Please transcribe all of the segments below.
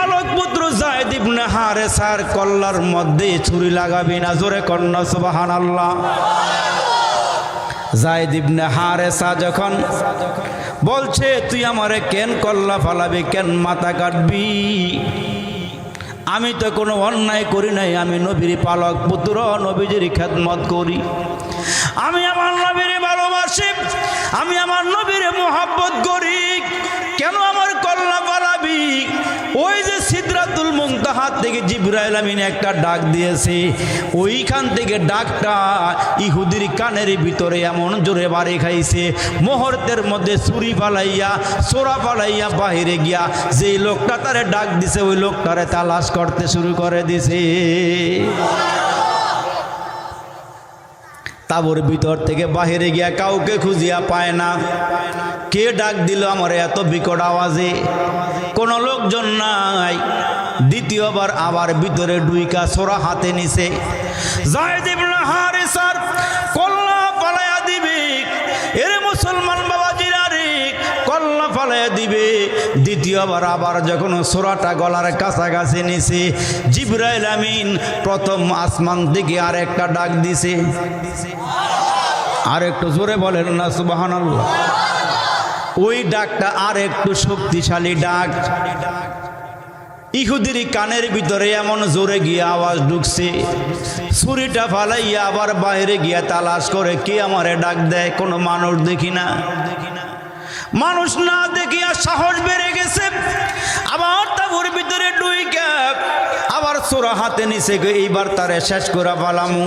পালক পুত্র যায়েদ ইবনে হারেসার কল্লার মধ্যে ছুরি লাগাবি না, জোরে কন্যা সুবহানাল্লাহ। যায়েদ ইবনে হারেসা যখন বলছে তুই আমারে কেন কল্লা ফালাবি, কেন মাথা কাটবি, আমি তো কোনো অন্যায় করি নাই, আমি নবীর পালক পুত্র, নবীজির খেদমত করি, আমি আমার নবীর ভালোবাসি, আমি আমার নবীর মোহাব্বত করি, কেন আমার কল্লা ফালাবি? ওই যে সিদরাতুল মুনতাহা থেকে জিবরাইল আমিন একটা ডাক দিয়েছে, ওইখান থেকে ডাকটা ইহুদির কানের ভিতরে এমন জোরে বাড়ি খাইছে, মুহূর্তের মধ্যে ছুরি ফালাইয়া সোরা ফালাইয়া বাহিরে গিয়া যে লোকটা তারে ডাক দিছে ওই লোকটারে তালাশ করতে শুরু করে দিছে। তাবুর ভিতর থেকে বাহিরে গিয়া কাউকে খুঁজিয়া পায় না, কে ডাক দিল আমার এত বিকট আওয়াজে, কোনো লোকজন নাই। দ্বিতীয়বার আবার ভিতরে ডুইকা সোরা হাতে নিছে, যায়েদ ইবনে হারেসার কল্লা ফালাইয়া দিবে, এরে মুসলমান বাবাজিরা রে, কল্লা ফালাইয়া দিবে। দ্বিতীয়বার আবার যখন সোরাটা গলার কাছাকাছি নিছে, জিবরাইল আমিন প্রথম আসমান থেকে আর একটা ডাক দিছে, আর একটু জোরে বলেন না সুবহানাল্লাহ। ওই ডাকটা আর একটু শক্তিশালী ডাক, ইহুদির কানের ভিতরে এমন জোরে গিয়ে আওয়াজ ঢুকছে, ছুরিটা ফালাইয়া আবার বাইরে গিয়া তালাশ করে কে আমারে ডাক দেয়, কোনো মানুষ দেখি না, মানুষ না দেখিয়া সাহস বেড়ে গেছে, আবার তাবুর ভিতরে ডুইকা আবার সোরা হাতে নিছে, এইবার তারে শেষ করে পালামু।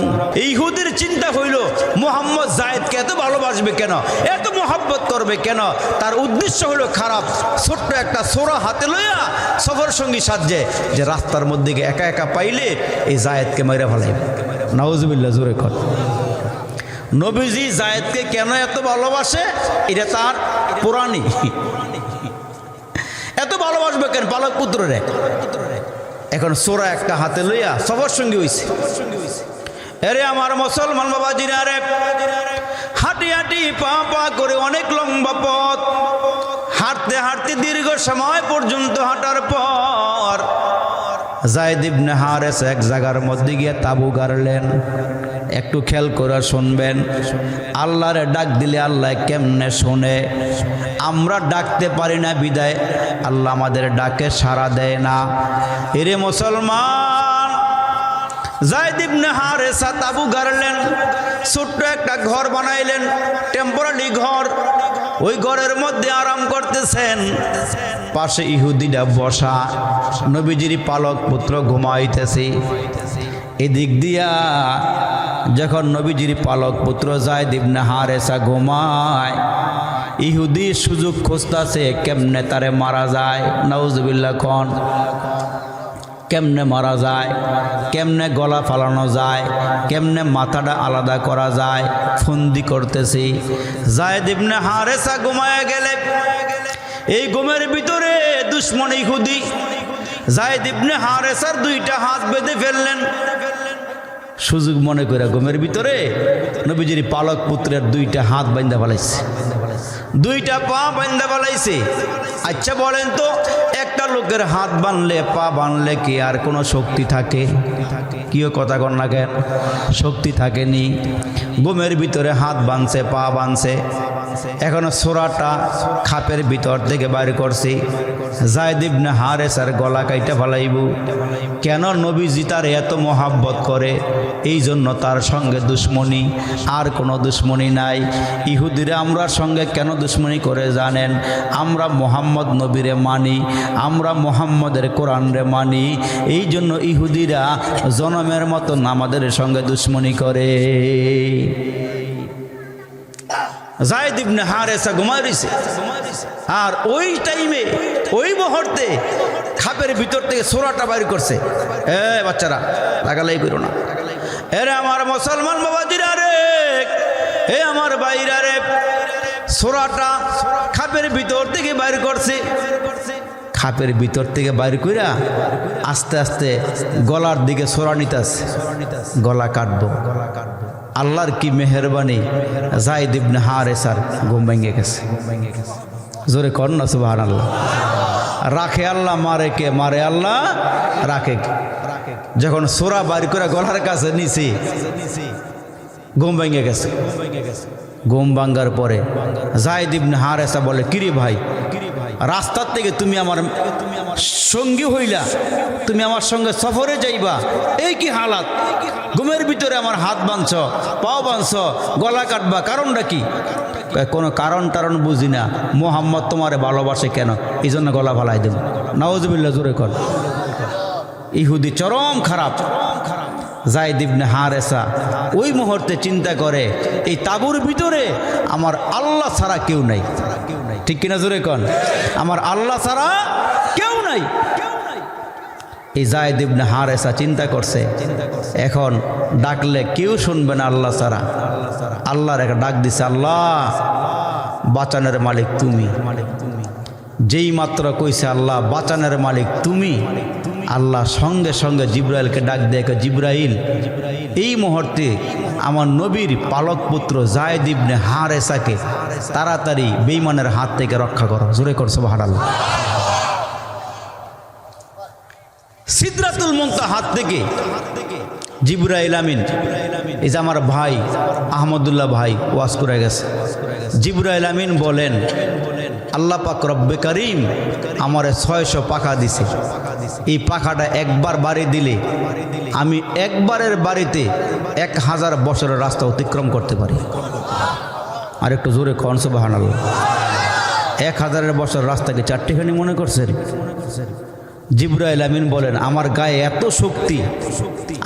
ইহুদির চিন্তা হইল মুহাম্মদ যায়েদকে এত ভালোবাসবে কেন, এত মোহাব্বত করবে কেন, তার উদ্দেশ্য হলো খারাপ। ছোট্ট একটা সোরা হাতে লইয়া সফর সঙ্গী সাজে যে রাস্তার মধ্যে একা একা পাইলে এই যায়েদকে মেরে ফেলাইবে। নাউজুবিল্লাহ, জোরে কর। নবীজি যায়েদকে কেন এত ভালোবাসে এটা তার পুরাণী, এত ভালোবাসবে কেন পালক পুত্ররে। এখন সোরা একটা হাতে লইয়া সফর সঙ্গী হইছে। এরে আমার মুসলমান বাবাজিরা রে, হাঁটি হাঁটি পা পা করে অনেক লম্বা পথ হাঁটতে হাঁটতে দীর্ঘ সময় পর্যন্ত হাঁটার পর যায়েদ ইবনে হারেসা এক জায়গার মধ্যে গিয়ে তাবু গাড়লেন। একটু খেয়াল করে শুনবেন, আল্লাহরে ডাক দিলে আল্লাহ কেমনে শোনে। আমরা ডাকতে পারি না বিদায় আল্লাহ আমাদের ডাকে সাড়া দেয় না। এরে মুসলমান, যায়েদ ইবনে হারেসা তাবু গাড়লেন, ছোট্ট একটা ঘর বানাইলেন, টেম্পোরারি ঘর। ওই ঘরের মধ্যে আরাম করতেছেন, পাশে ইহুদিরা বসা, নবীজির পালক পুত্র ঘুমাইতেছে। এদিক দিয়া যখন নবীজির পালক পুত্র যায়েদ ইবনে হারেসা ঘুমায়, ইহুদি সুযোগ খুঁজতেছে কেমনে তারে মারা যায়। নাউজুবিল্লাহ খন, কেমনে মারা যায়, কেমনে গলা ফালানো যায়, কেমনে মাথাটা আলাদা করা যায়, ফন্দি করতেছি। যায়েদ ইবনে হারেসা ঘুমায় গেলে এই ঘুমের ভিতরে দুশ্মন ইহুদি যায়েদ ইবনে হারেসার দুইটা হাত বেঁধে ফেললেন। সুযোগ মনে করে ঘুমের ভিতরে নবীজির পালক পুত্রের দুইটা হাত বাঁধা ফেলাইছে, দুইটা পা বাঁধা ফেলাইছে। আচ্ছা বলেন তো, একটা লোকের হাত বাঁধলে পা বাঁধলে কি আর কোনো শক্তি থাকে? কিও কথা কন না কেন, শক্তি থাকেনি। ঘুমের ভিতরে হাত বাঁধছে, পা বাঁধছে, এখনো সোরাটা খাপের ভিতর থেকে বাইর করছি। যায়েদ ইবনে হারেসার গলা কাইটা ফেলাইব কেন? নবীজি তার এত মোহাব্বত করে, এই জন্য তার সঙ্গে দুশ্মনী, আর কোনো দুশ্মনী নাই। ইহুদিরা আমরার সঙ্গে কেন দুশ্মনী করে জানেন? আমরা মোহাম্মদ নবীরে মানি, আমরা মোহাম্মদের কোরআনরে মানি, এই জন্য ইহুদিরা জনমের মতন আমাদের সঙ্গে দুশ্মনী করে। যায়েদ ইবনে হারেসা ঘুমায় রইছে, আর ওই টাইমে ওই মুহূর্তে খাপের ভিতর থেকে সোরাটা বাইর করছে। বাচ্চারা লাগালাই করো না। এরে আমার মুসলমান বাবাজিরা রে, এ আমার ভাইরা রে, সোরাটা খাপের ভিতর থেকে বাইর করছে। খাপের ভিতর থেকে বাইর কইরা আস্তে আস্তে গলার দিকে সোরা নিতেছে, গলা কাটবো। আল্লাহর কি মেহেরবানি, যায়েদ ইবনে হারেসার ঘুম ভেঙে গেছে। জোরে কর না সুবহানাল্লাহ। রাখে আল্লাহ, মারে কে? মারে আল্লাহ, রাখে কে? যখন সোরা বাড়ি করে গলার কাছে নিছি, ঘুম ভেঙে গেছে। ঘুম ভাঙ্গার পরে যায়েদ ইবনে হারেসা বলে, কিরে ভাই, রাস্তার থেকে তুমি আমার সঙ্গী হইলা, তুমি আমার সঙ্গে সফরে যাইবা, এই কি হালাত? ঘুমের ভিতরে আমার হাত বাঁধছ, পাও বাঁধছ, গলা কাটবা, কারণটা কি? কোনো কারণ টারণ বুঝি না, মোহাম্মদ তোমারে ভালোবাসে কেন, এই জন্য গলা ফালাই দেব। নাউজুবিল্লাহ, জোরে কর। ইহুদি চরম খারাপ। যায়েদ ইবনে হারেসা ওই মুহূর্তে চিন্তা করে, এই তাঁবুর ভিতরে আমার আল্লাহ ছাড়া কেউ নাই। ঠিক কিনা, জোরে কর। আমার আল্লাহ ছাড়া কেউ নাই। এই যায়েদ ইবনে হারেসা চিন্তা করছে, এখন ডাকলে কেউ শুনবে না আল্লাহ ছাড়া। আল্লাহর একটা ডাক দিছে, আল্লাহ বাঁচানোর মালিক তুমি। যেই মাত্র কইছে আল্লাহ বাঁচানোর মালিক তুমি, আল্লাহ সঙ্গে সঙ্গে জিব্রাইলকে ডাক দেয়, জিব্রাইল এই মুহূর্তে আমার নবীর পালক পুত্র যায়েদ ইবনে হারেসাকে তাড়াতাড়ি বেঈমানের হাত থেকে রক্ষা করো। জোরে কর সুবহানাল্লাহ। সিদরাতুল মুনতাহা হাত থেকে জিব্রাইল আমিন, এই যে আমার ভাই আহমদুল্লাহ ভাই ওয়াজ করে গেছে, জিব্রাইল আমিন বলেন, আল্লাহ পাক রব্বে কারীম আমারে 600 পাখা দিছে। এই পাখাটা একবার বাড়ি দিলে আমি একবারের বাড়িতে 1000 বছরের রাস্তা অতিক্রম করতে পারি। আর একটু জোরে কোন সুবহানাল্লাহ। 1000 বছর রাস্তাকে চারটিখানি মনে করছেন? জিব্রাইল আমিন বলেন, আমার গায়ে এত শক্তি,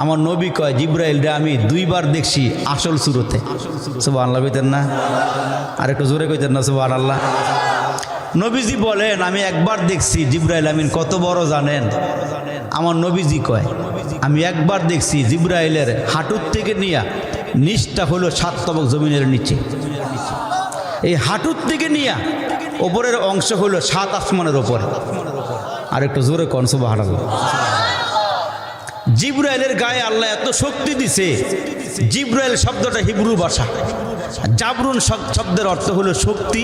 আমার নবী কয় জিব্রাইল রে আমি 2 বার দেখছি আসল সুরতে। সুবহানাল্লাহ কইতেন না? আর একটু জোরে কইতেন না সুবহানাল্লাহ? নবীজি বলেন আমি একবার দেখছি। জিব্রাইল আমিন কত বড় জানেন? আমার নবীজি কয় আমি একবার দেখছি জিব্রাইলের হাঁটুর থেকে নিয়ে নিচটা হলো 7 তবক জমিনের নিচে, এই হাঁটুর থেকে নিয়ে ওপরের অংশ হলো 7 আসমানের ওপর। আর একটু জোরে কোন সুবহানাল্লাহ। জিব্রাইলের গায়ে আল্লাহ এত শক্তি দিছে। জিব্রাইল শব্দটা হিব্রু ভাষা, জাবরুন শব্দের অর্থ হলো শক্তি,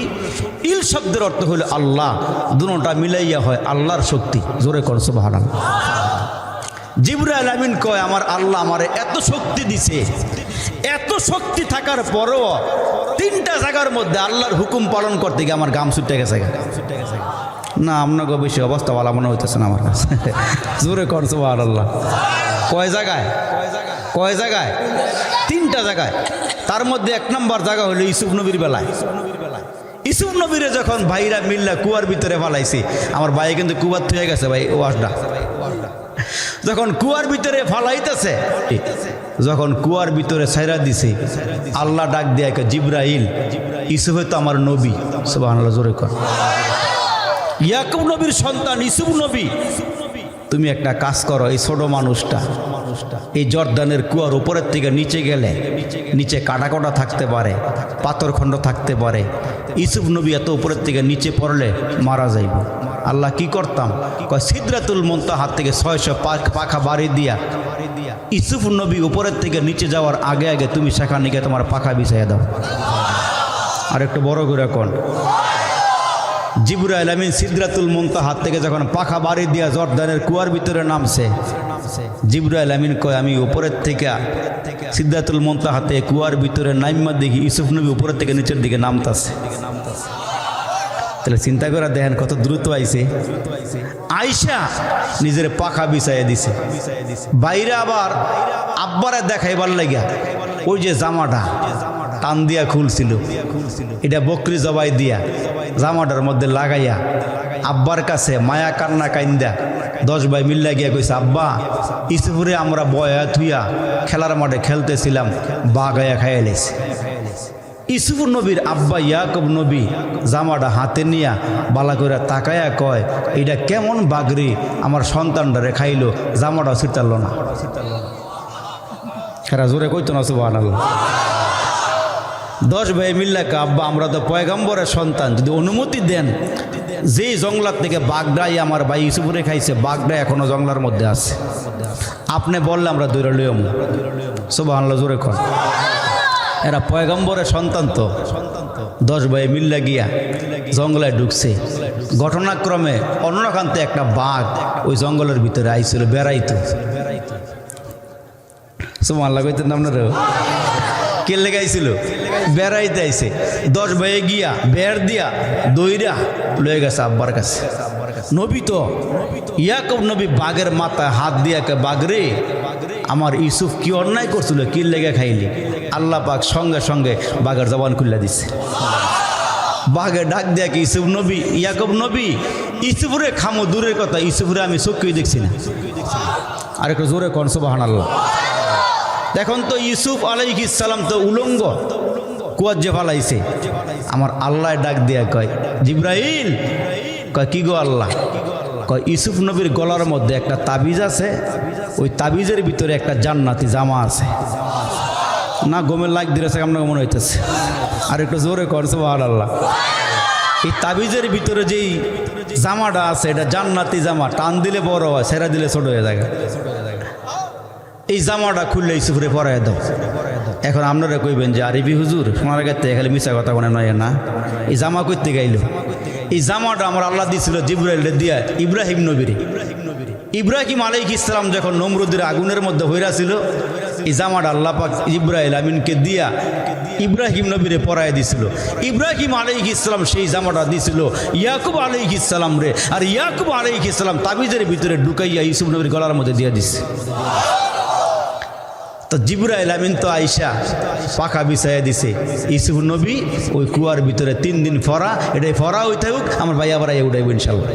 ইল শব্দের অর্থ হলো আল্লাহ, দুটোটা মিলাইয়া হয় আল্লাহর শক্তি। জোরে কর সুবহানাল্লাহ। জিব্রাইল আমিন কয় আমার আল্লাহ আমারে এত শক্তি দিছে, এত শক্তি থাকার পরও 3টা জায়গার মধ্যে আল্লাহর হুকুম পালন করতে গিয়ে আমার গাম ছুটে গেছে। না আপনাকে বেশি অবস্থা ভালো মনে হইতেছে না আমার কাছে। জোরে কর সুবহানাল্লাহ। কয় জায়গায়? কয় জায়গায়? 3টা জায়গায়। তার মধ্যে 1 নম্বর জায়গা হলো ইউসুফ নবীর বেলায়। ইউসুফ নবীরে যখন ভাইরা মিল্লা কুয়ার ভিতরে ফালাইছে, আমার ভাই কিন্তু কুয়ার থুয়ে গেছে ভাই ওয়াজটা, যখন কুয়ার ভিতরে ফালাইতেছে, যখন কুয়ার ভিতরে ছাইরা দিছে, আল্লাহ ডাক দিয়ে জিব্রাইল, ইউসুফ তো আমার নবী। সুবহানাল্লাহ, জোরে কর। ইয়াকুব নবীর সন্তান ইউসুফ নবী, তুমি একটা কাজ করো, এই ছোট মানুষটা এই জর্দানের কুয়ার উপরের থেকে নিচে গেলে নিচে কাটা থাকতে পারে, পাথরখণ্ড থাকতে পারে, ইউসুফ নবী এত উপরের থেকে নিচে পড়লে মারা যাইব। আল্লাহ কি করতাম? কয় সিদরাতুল মুনতাহা হাত থেকে 600 পাখা বাড়ি দিয়া ইউসুফ নবী উপরের থেকে নিচে যাওয়ার আগে আগে তুমি সেখানে গিয়ে তোমার পাখা বিছাইয়া দাও। আর একটু বড় করে কোন। জিব্রাইল আমিন সিদরাতুল মুনতাহা হাত থেকে যখন পাখা বাড়ি দিয়া জর্দানের কুয়ার ভিতরে নামছে, জিব্রাইল আমিন কয় আমি উপরের থেকে সিদরাতুল মুনতাহা হাতে কুয়ার ভিতরে নাইমা দেখি ইউসুফ নবী উপরের থেকে নিচের দিকে নামতাছে। তাহলে চিন্তা করে দেখেন কত দ্রুত আইছে। আইসা নিজের পাখা বিছাইয়া দিছে। বাইরে আবার আব্বারে দেখাইবার লাগিয়া ওই যে জামাটা টান দিয়া খুলছিল, এটা বকরি জবাই দিয়া জামাটার মধ্যে লাগাইয়া আব্বার কাছে মায়া কান্না কাইন্দা 10 ভাই মিল্লা গিয়া কইছে, আব্বা ইসুফুরে আমরা বয়া থুইয়া খেলার মাঠে খেলতেছিলাম, বাগাইয়া খাইয়া লেছে। ইউসুফ নবীর আব্বা ইয়াকুব নবী জামাটা হাতে নিয়া বালা করে তাকায়া কয়, এটা কেমন বাগরি আমার সন্তানটারে খাইলো, জামাটা ছিটালো না। খেরা জোরে কইতো না সুবহানাল্লাহ। 10 ভাই মিল্লাকে, আব্বা আমরা তো পয়গম্বরের সন্তান, যদি অনুমতি দেন যেই জঙ্গলার থেকে বাগড়াই আমার ভাই ইউসুফরে খাইছে, বাগড়া এখনো জঙ্গলার মধ্যে আছে, আপনি বললে আমরা দৌড়ে লইম। সুবহানাল্লাহ, জোরে কর। এরা পয়গম্বরের সন্তান তো। 10 ভাই মিল্লা গিয়া জঙ্গলায় ঢুকছে, ঘটনাক্রমে অন্যখান্তে একটা বাঘ ওই জঙ্গলের ভিতরে আইছিল বেড়াইতো। সুবহানাল্লাহ কইতেন না আপনারা? কে লেগাইছিল? বেড়াইতে আইছে। 10 ভাইয়ে গিয়া বের দিয়া দইরা লয়ে গেছে আব্বার কাছে। নবী তো ইয়াকুব নবী বাঘের মাথায় হাত দিয়া কে বাঘরে আমার ইউসুফ কি অন্যায় করছিল, কি লেগে খাইলি? আল্লাহ পাক সঙ্গে সঙ্গে বাঘের জবান খুলে দিছে। বাঘে ডাক দিয়া কি ইউসুফ নবী, ইয়াকুব নবী, ইউসুফরে খামো দূরের কথা, ইউসুফরে আমি চোখেই দেখছি না। আর একটু জোরে কোন সুবহানাল্লাহ। দেখুন তো ইউসুফ আলাইহিস সালাম তো উলঙ্গ, কুয়ার যে ফালাইছে। আমার আল্লাহ ডাক দিয়া কয় জিব্রাইল, কয় কি গো আল্লাহ? কয় ইউসুফ নবীর গলার মধ্যে একটা তাবিজ আছে, ওই তাবিজের ভিতরে একটা জান্নাতি জামা আছে। না গোমের লাগ দিয়েছে আপনাকে মনে হইতেছে? আর একটু জোরে কর সুবহানাল্লাহ। এই তাবিজের ভিতরে যেই জামাটা আছে এটা জান্নাতি জামা, টান দিলে বড় হয়, সেরা দিলে ছোট হয়ে যায়। এই জামাটা খুললে ইউসুফরে পরাই দাও। এখন আপনারা কইবেন যে আরিফি হুজুর সোনার গাতে খালি মিশা কথা বলে নয় না, এই জামা করতে গাইল। এই জামাটা আমার আল্লাহ দিয়েছিল জিব্রাইলে দিয়া ইব্রাহিম নবীরে। ইব্রাহিম আলাইহিস সালাম যখন নমরুদের আগুনের মধ্যে হইরা ছিল, এই জামাটা আল্লাহ পাক জিব্রাইল আমিনকে দিয়া ইব্রাহিম নবীরে পরায় দিছিল। ইব্রাহিম আলাইহিস সালাম সেই জামাটা দিছিল ইয়াকুব আলাইহিস সালাম রে, আর ইয়াকুব আলাইহিস সালাম তাবিজের ভিতরে ঢুকাইয়া ইউসুফ নবীর গলার মধ্যে দিয়ে দিছে। তো জিব্রাইল আমিন তো আইসা পাখা বিছাইয়া দিছে। ইউসুফ নবী ওই কুয়ার ভিতরে 3 দিন ফরা, এটাই ফরা হইতে হোক, আমার ভাই আবার উঠাইব ইনশাল্লাহ।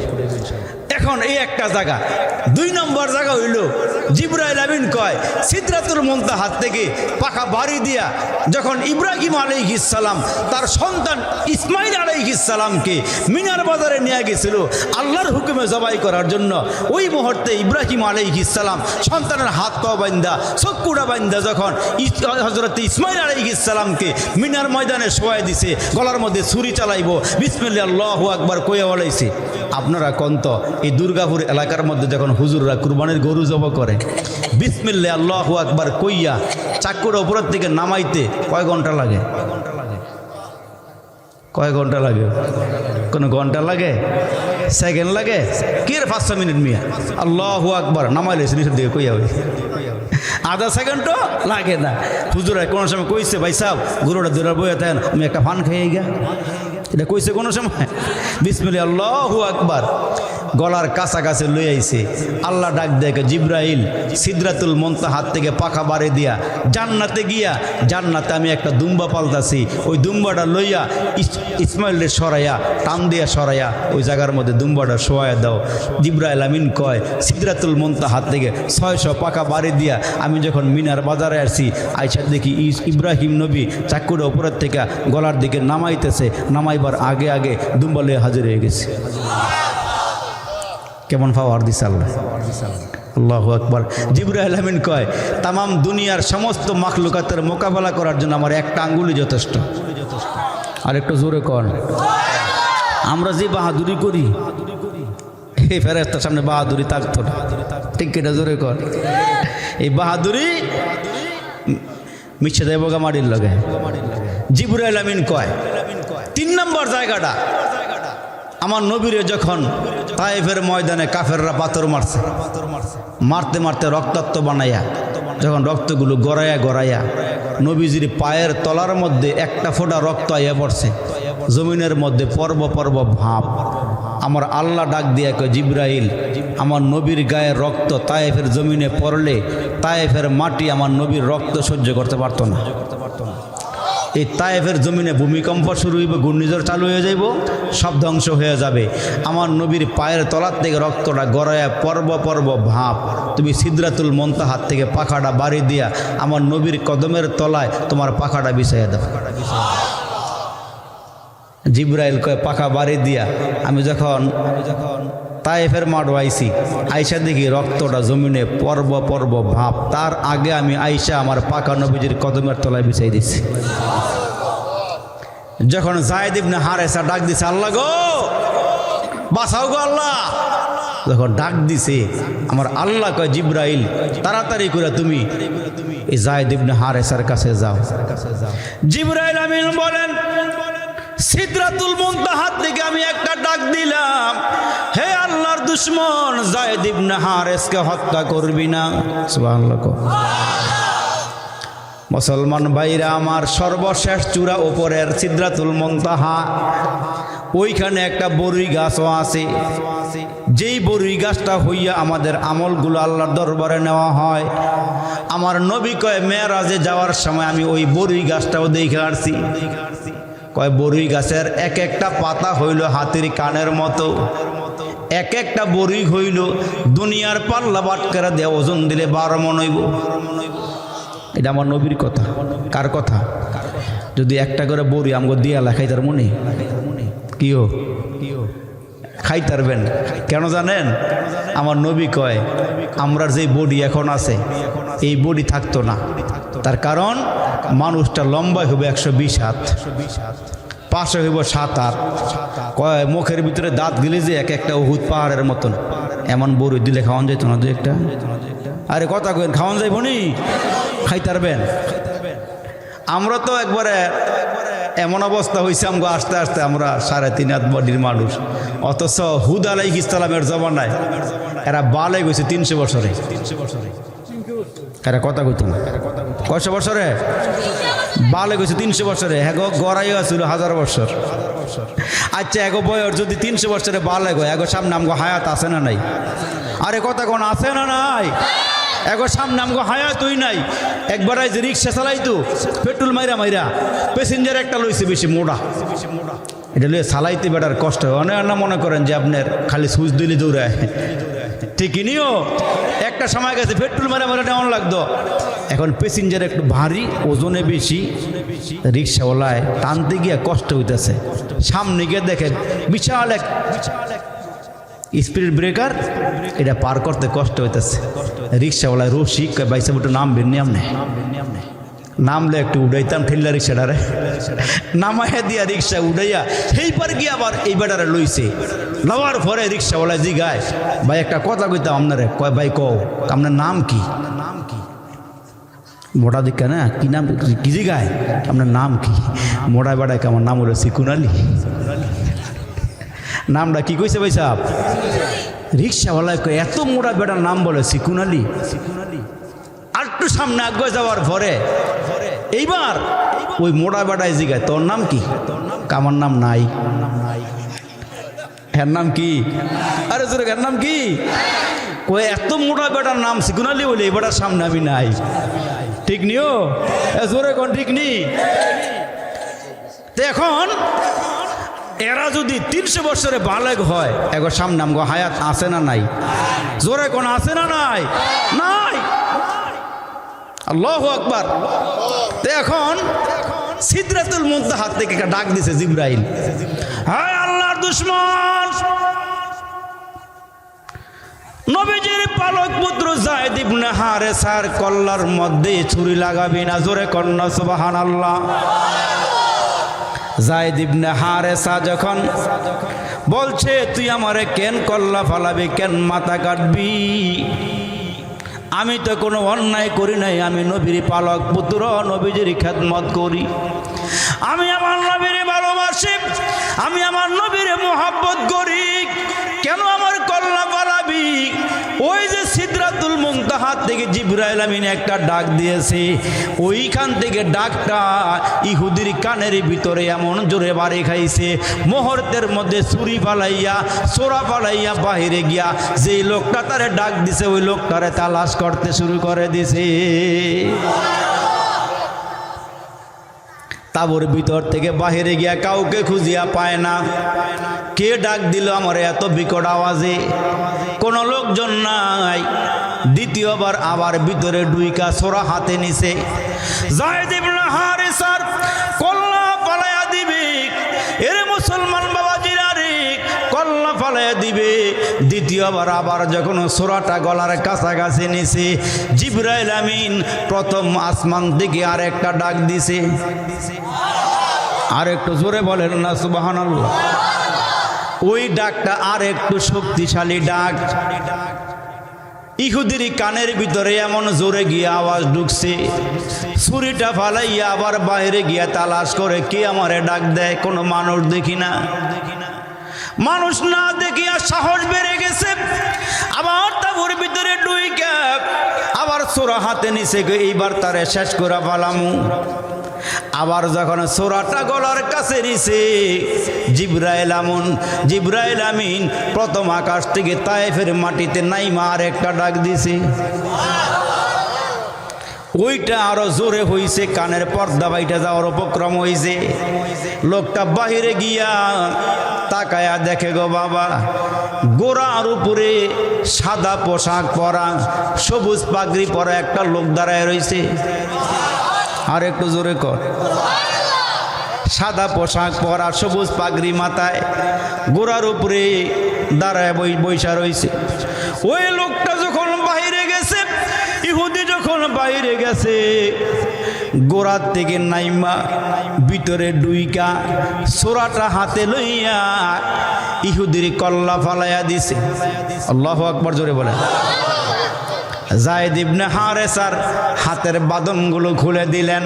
এখন এই একটা জায়গা। 2 নম্বর জায়গা হইল জিব্রাইল আমিন কয় সিদরাতুল মুনতাহা হাত থেকে পাখা বাড়ি দিয়া যখন ইব্রাহিম আলাইহিস সালাম তার সন্তান ইসমাইল আলাইহিস সালামকে মিনার বাজারে নিয়ে গেছিল আল্লাহর হুকুমে জবাই করার জন্য, ওই মুহূর্তে ইব্রাহিম আলাইহিস সালাম সন্তানের হাত পা বান্ধা চক্ষুটা বান্ধা যখন হযরত ইসমাইল আলাইহিস সালামকে মিনার ময়দানে শোয়াই দিছে, গলার মধ্যে ছুরি চালাইব বিসমিল্লাহ আল্লাহু আকবার কইয়া বলাইছে। আপনারা কন্ত এই দুর্গাপুর এলাকার মধ্যে যখন হুজুররা কুরবানির গরু জবাই করে বিসমিল্লাহ আল্লাহু আকবার কইয়া চাকুটা উপরের থেকে নামাইতে কয় ঘন্টা লাগে? কয় ঘন্টা লাগে? কোনো ঘন্টা লাগে? সেকেন্ড লাগে? কি 5 মিনিট মিয়া আল্লাহু আকবার নামাইলে নিচের দিকে কইয়া হই আধা সেকেন্ডও লাগে না। হুজুরা কোনো সময় কইছে ভাই সাহেব গরুটা দূরে বইয়া থাকেন, আমি একটা পান খাইয়ে গা, এটা কইছে কোনো সময়? বিসমিল্লাহ আল্লাহু আকবার গলার কাছাকাছি লই আইছে। আল্লাহ ডাক দেখে জিব্রাইল সিদরাতুল মুনতাহা হাত থেকে পাখা বাড়ি দিয়া জান্নাতে গিয়া, জান্নাতে আমি একটা দুম্বা পালতাছি, ওই দুম্বাটা লইয়া ইসমাইলের সরাইয়া টান দিয়া সরাইয়া ওই জায়গার মধ্যে দুম্বাটা শোয়াইয়া দাও। জিব্রাইল আমিন কয় সিদরাতুল মুনতাহা হাত থেকে 600 পাখা বাড়ি দিয়া আমি যখন মিনার বাজারে আসছি, আইসা দেখি ইব্রাহিম নবী চাকুটা উপরের থেকে গলার দিকে নামাইতেছে, নামাইবার আগে আগে দুম্বা লইয়া হাজির হয়ে গেছে। কেমন পাওয়ার দিছে আল্লাহ, আল্লাহু আকবার। জিবরাইল আমিন কয় তামাম দুনিয়ার সমস্ত মাখলুকাতের মোকাবেলা করার জন্য আমার একটা আঙ্গুলই যথেষ্ট। আর একটু জোরে কর। আমরা যে বাহাদুরি করি এই ফেরেশতার সামনে বাহাদুরি থাকতো না, ঠিক এটা জোরে কর। এই বাহাদুরি মিছে দেব গা মাটির লগে। জিবরাইল আমিন কয় 3 নম্বর জায়গাটা আমার নবীরে যখন তায়েফের ময়দানে কাফেররা পাথর মারছে, মারতে মারতে রক্তাক্ত বানাইয়া যখন রক্তগুলো গড়াইয়া গড়াইয়া নবীজির পায়ের তলার মধ্যে একটা ফোঁটা রক্ত আইয়া পড়ছে, জমিনের মধ্যে পর্ব পর্ব ভাব। আমার আল্লাহ ডাক দিয়া কয় জিব্রাইল আমার নবীর গায়ের রক্ত তায়েফের জমিনে পড়লে তায়েফের মাটি আমার নবীর রক্ত সহ্য করতে পারতো না। এই তায়েফের জমিনে ভূমিকম্প শুরু হইবে, ঘূর্ণিঝড় চালু হয়ে যাইব, সব ধ্বংস হয়ে যাবে। আমার নবীর পায়ের তলার থেকে রক্তটা গড়াইয়া পর্ব পর্ব ভাব, তুমি সিদরাতুল মুনতাহা হাত থেকে পাখাটা বাড়ি দিয়া আমার নবীর কদমের তলায় তোমার পাখাটা বিছাইয়া দাও। জিব্রাইল কয় পাখা বাড়ি দিয়া আমি যখন তায়েফের মাঠ আইসি, আইসা দেখি রক্তটা জমিনে পর্ব পর্ব ভাব। তার আগে আমি আইসা আমার পাকা নবীজির কদমের তলায় বিছাই দিছি। যখন যায়েদ ইবনে হারেসা ডাক দিছে আল্লাহ গো বাঁচাও গো আল্লাহ, যখন ডাক দিছে আমার আল্লাহ কয় জিব্রাইল তাড়াতাড়ি করে তুমি এই যায়েদ ইবনে হারেসার কাছে যাও। জিব্রাইল আমিন বলেন সিদরাতুল মুনতাহা থেকে আমি একটা ডাক দিলাম, হে আল্লাহর দুশমন যায়েদ ইবনে হারেসকে হত্যা করবি না। সুবহানাল্লাহ। মুসলমান ভাইরা আমার, সর্বশেষ চূড়া উপরের সিদরাতুল মুনতাহা, ওইখানে একটা বড়ই গাছও আছে। যেই বড়ই গাছটা হইয়া আমাদের আমলগুলো আল্লাহর দরবারে নেওয়া হয়। আমার নবী কয় মেরাজে যাওয়ার সময় আমি ওই বড়ই গাছটাও দেখে আসছি। কয় বড়ই গাছের এক একটা পাতা হইল হাতির কানের মতো, এক একটা বড়ই হইল দুনিয়ার পাল্লা বাটকারা দিয়ে ওজন দিলে 12 মণ হইব। এটা আমার নবীর কথা। কার কথা? যদি একটা করে বড়ি আমাকে দিয়া লেখাই তার মনে কিও খাইতারবেন। কেন জানেন? আমার নবী কয় আমরা যে বডি এখন আছে এই বডি থাকতো না। তার কারণ মানুষটা লম্বা হবে 120 হাত, পাশে হইব 7-8, কয় মুখের ভিতরে দাঁত গিলে যে এক একটা উহুদ পাহাড়ের মতন। এমন বড়ি দিলে খাওয়ান যাইতো না দু একটা? আরে কথা কেন খাওয়ান যাইব নি? খাইতারবেন। আমরা তো একবারে এমন অবস্থা হয়েছে আমগো আস্তে আস্তে আমরা 3.5 হাত বডির মানুষ, অথচ হুদ আলাইহিস সালামের জমানায় এরা বালে গেছে 300 বছরে। এরা কথা কইতো না। কয়শো বছরে বালে গেছে? 300 বছরে। হ্যাঁ গো গড়াইও ছিল 1000 বছর। আচ্ছা এগো বয়স যদি 300 বছরে বালে গো, এগো সামনে আমগো হায়াত আছে না নাই? আরে কথা কোন আছে না নাই? এগো সামনে আমগো হায়াতই নাই। একবার যে রিক্সা চালাইতো পেট্রোল মাইরা মাইরা, প্যাসেঞ্জার একটা লইছে বেশি মোড়া, এটা লইয়ে চালাইতে বেটার কষ্ট হয়। অনেক না মনে করেন যে আপনার খালি সুইচ দিলে দৌড়ায়, ঠিকই নিও। একটা সময় গেছে পেট্রোল মারা মারা নেওয়ান লাগতো। এখন প্যাসেঞ্জার একটু ভারী, ওজনে বেশি, রিক্সাওয়ালায় টানতে গিয়ে কষ্ট হইতেছে। সামনে গিয়ে দেখে বিশাল এক স্পিড ব্রেকার, এটা পার করতে কষ্ট হইতেছে। রিক্সাওয়ালায় রসিক বাইসা একটু নামবেন নি আপনি? নামলে একটু উড়াইতাম ঠেল্লা রিক্সাটারে, নামাইয়া দিয়া রিক্সা উড়াইয়া সেই পার গিয়ে আবার এই বেটারে লইছে। লওয়ার পরে রিক্সাওয়ালা জিগায়, ভাই একটা কথা কইতাম আপনারে। কয় ভাই কও আপনার নাম কি? মোটা দিকা না কি নাম কি জিগায়? আপনার নাম কি? মোটা বেড়ায় আমার নাম হলো সিকুন আলী। নামটা কি কইছে ভাই সাহেব? রিক্সাওয়ালায় কয় এত মোটা বেটার নাম বলে সিকুন আলী। আর একটু সামনে আগে যাওয়ার পরে এইবার ওই মোটা বেটায় জিগায় তোর নাম কি? আমার নাম নাই। এর নাম কি? আরে জোরে এর নাম কি? কই এত মোটা বেটার নাম সিকুন আলী বলে এবার সামনে আমি নাই। ঠিক নিও জোরে কোন ঠিক নি? এখন এরা যদি 300 বছরে বালেগ হয়, এগো সামনে আমগো হায়াত আছে না নাই? জোরে কোন আছে না নাই? নাই। আল্লাহু আকবার। তো এখন সিদরাতুল মুনতাহা থেকে ডাক দিছে জিবরাইল, হায় আল্লাহর দুশমন, নবীজির পালক পুত্র যায়েদ ইবনে হারেসার কল্লার মধ্যে ছুরি লাগাবি না। জোরে কন্যা সুবহানাল্লাহ। যায়েদ ইবনে হারেসা যখন বলছে তুই আমারে কেন কল্লা ফালাবি, কেন মাথা কাটবি, আমি তো কোনো অন্যায় করি নাই, আমি নবীর পালক পুত্র, নবীজির খেদমত করি, আমি আমার নবীর ভালোবাসি, আমি আমার নবীর মোহাব্বত করি, কেন আমার কল্লা ফালাবি? ওই যে সিদরাতুল মুনতাহা থেকে জিবরাইল আমিন একটা ডাক দিয়েছে, ওইখান থেকে ডাকটা ইহুদির কানের ভিতরে এমন জোরে বাড়ি খাইছে, মুহূর্তের মধ্যে ছুরি ফালাইয়া সোরা ফালাইয়া বাহিরে গিয়া যেই লোকটা তারে ডাক দিছে ওই লোকটারে তালাশ করতে শুরু করে দিছে। তাবুর ভিতর থেকে বাহিরে গিয়া কাউকে খুঁজিয়া পায় না। কে ডাক দিল আমার এত বিকট আওয়াজে? কোনো লোকজন নাই। দ্বিতীয়বার আবার ভিতরে ডুইকা সোরা হাতে নিছে। যায়েদ ইবনে হারেসার কল্লা ফালাইয়া দিবে। এরে মুসলমান বাবাজিরা রে, কল্লা ফালাইয়া দিবে। দ্বিতীয়বার আবার যখন সোরাটা গলার কাছাকাছি নিছে, জিবরাইল আমিন প্রথম আসমান থেকে আরেকটা ডাক দিছে। আর একটু জোরে বলেন না সুবহানাল্লাহ। ওই ডাকটা আর একটু শক্তিশালী ডাক। ইহুদির কানের ভিতরে এমন জোরে গিয়ে আওয়াজ ঢুকছে, ছুরিটা ফালাইয়া আবার বাইরে গিয়া তালাশ করে কে আমারে ডাক দেয়, কোনো মানুষ দেখি না। মানুষ না দেখিয়া সাহস বেড়ে গেছে, আবার তাবুর ভিতরে ডুইকা আবার সোরা হাতে নিছে, এইবার তারে শেষ করে ফালামু। আবার যখন সোরাটা গলার কাছে নিছে, জিবরাইল আমিন প্রথম আকাশ থেকে তায়েফের মাটিতে নাইমা আর একটা ডাক দিছে। ওইটা আরো জোরে হইছে, কানের পর্দা বাইটা যাওয়ার উপক্রম হইছে। লোকটা বাহিরে গিয়া তাকায়া দেখে গো বাবা, গোড়ার উপরে সাদা পোশাক পরা, সবুজ পাগড়ি পরা একটা লোক দাঁড়ায় রইছে। আর একটু জোরে কর। সাদা পোশাক পরা, সবুজ পাগড়ি মাথায়, গোড়ার উপরে দাঁড়ায় বৈশা রইছে। ওই লোকটা যখন বাইরে গেছে, ইহুদি যখন বাইরে গেছে, গোড়ার থেকে নাইমা ভিতরে ডুইকা সোরাটা হাতে লইয়া ইহুদির কল্লা ফালাইয়া দিছে। আল্লাহু আকবার, জোরে বলে। যায়েদ ইবনে হারেসার হাতের বাঁধনগুলো খুলে দিলেন,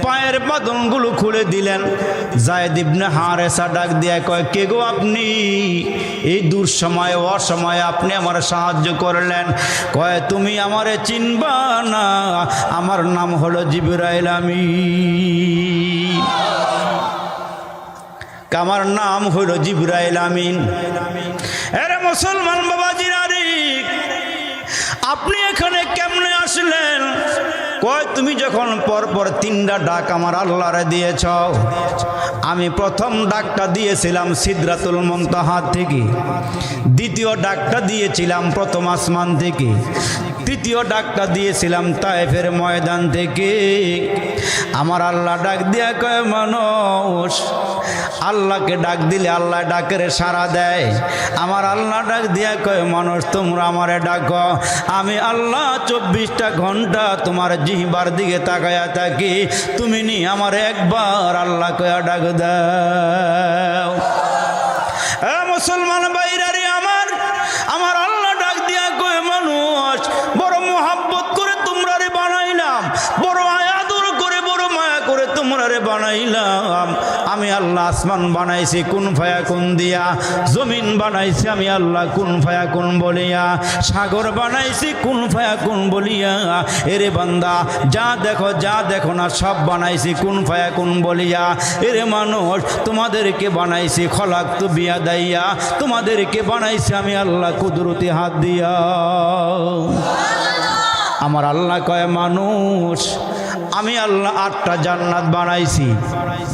পায়ের বাঁধনগুলো খুলে দিলেন। যায়েদ ইবনে হারেসা ডাক দিয়া কয়, কে গো আপনি? এই দুঃসময়ে অসময়ে আপনি আমার সাহায্য করলেন। কয়, তুমি আমারে চিনবা না, আমার নাম হলো জিবরাইল আমিন। আমার নাম হলো জিবরাইল আমিন। আরে মুসলমান বাবাজিরা রে, আপনি এখানে কেমনে আসলেন? কয়, তুমি যখন পরপর তিনটা ডাক আমার আল্লাহরে দিয়েছ, আমি প্রথম ডাকটা দিয়েছিলাম সিদরাতুল মুনতাহা থেকে, দ্বিতীয় ডাকটা দিয়েছিলাম প্রথম আসমান থেকে, তৃতীয় ডাকটা দিয়েছিলাম তায়েফের ময়দান থেকে। আমার আল্লাহ ডাক দিয়া কয়, মানুষ আল্লাহকে ডাক দিলে আল্লাহ ডাকের সাড়া দেয়। আমার আল্লাহ ডাক দিয়া কয়, মানুষ তোমরা আমারে ডাকো, আমি আল্লাহ 24টা ঘন্টা তোমার জিহ্বার দিকে তাকায়া থাকি, তুমি নি আমার একবার আল্লাহ কয়া ডাক দাও। মুসলমান ভাইরা রে, আমার আল্লাহ ডাক দিয়া কয়, মানুষ বড় মোহাব্বত করে তোমরা রে বানাইলাম, বড় আয়াদর করে, বড় মায়া করে তোমরা রে বানাইলাম। আমি আল্লাহ আসমান বানাইছি কুন ফায়াকুন দিয়া, জমিন বানাইছি আমি আল্লাহ কুন ফায়াকুন বলিয়া, সাগর বানাইছি কুন ফায়াকুন বলিয়া। এরে বান্দা, যা দেখো না সব বানাইছি কুন ফায়াকুন বলিয়া। এরে মানুষ, তোমাদেরকে বানাইছি খলাকতু বিয়াদাইয়া, তোমাদেরকে বানাইছি আমি আল্লাহ কুদরতি হাত দিয়া। আমার আল্লাহ কয়, মানুষ আমি আল্লাহ 8টা জান্নাত বানাইছি।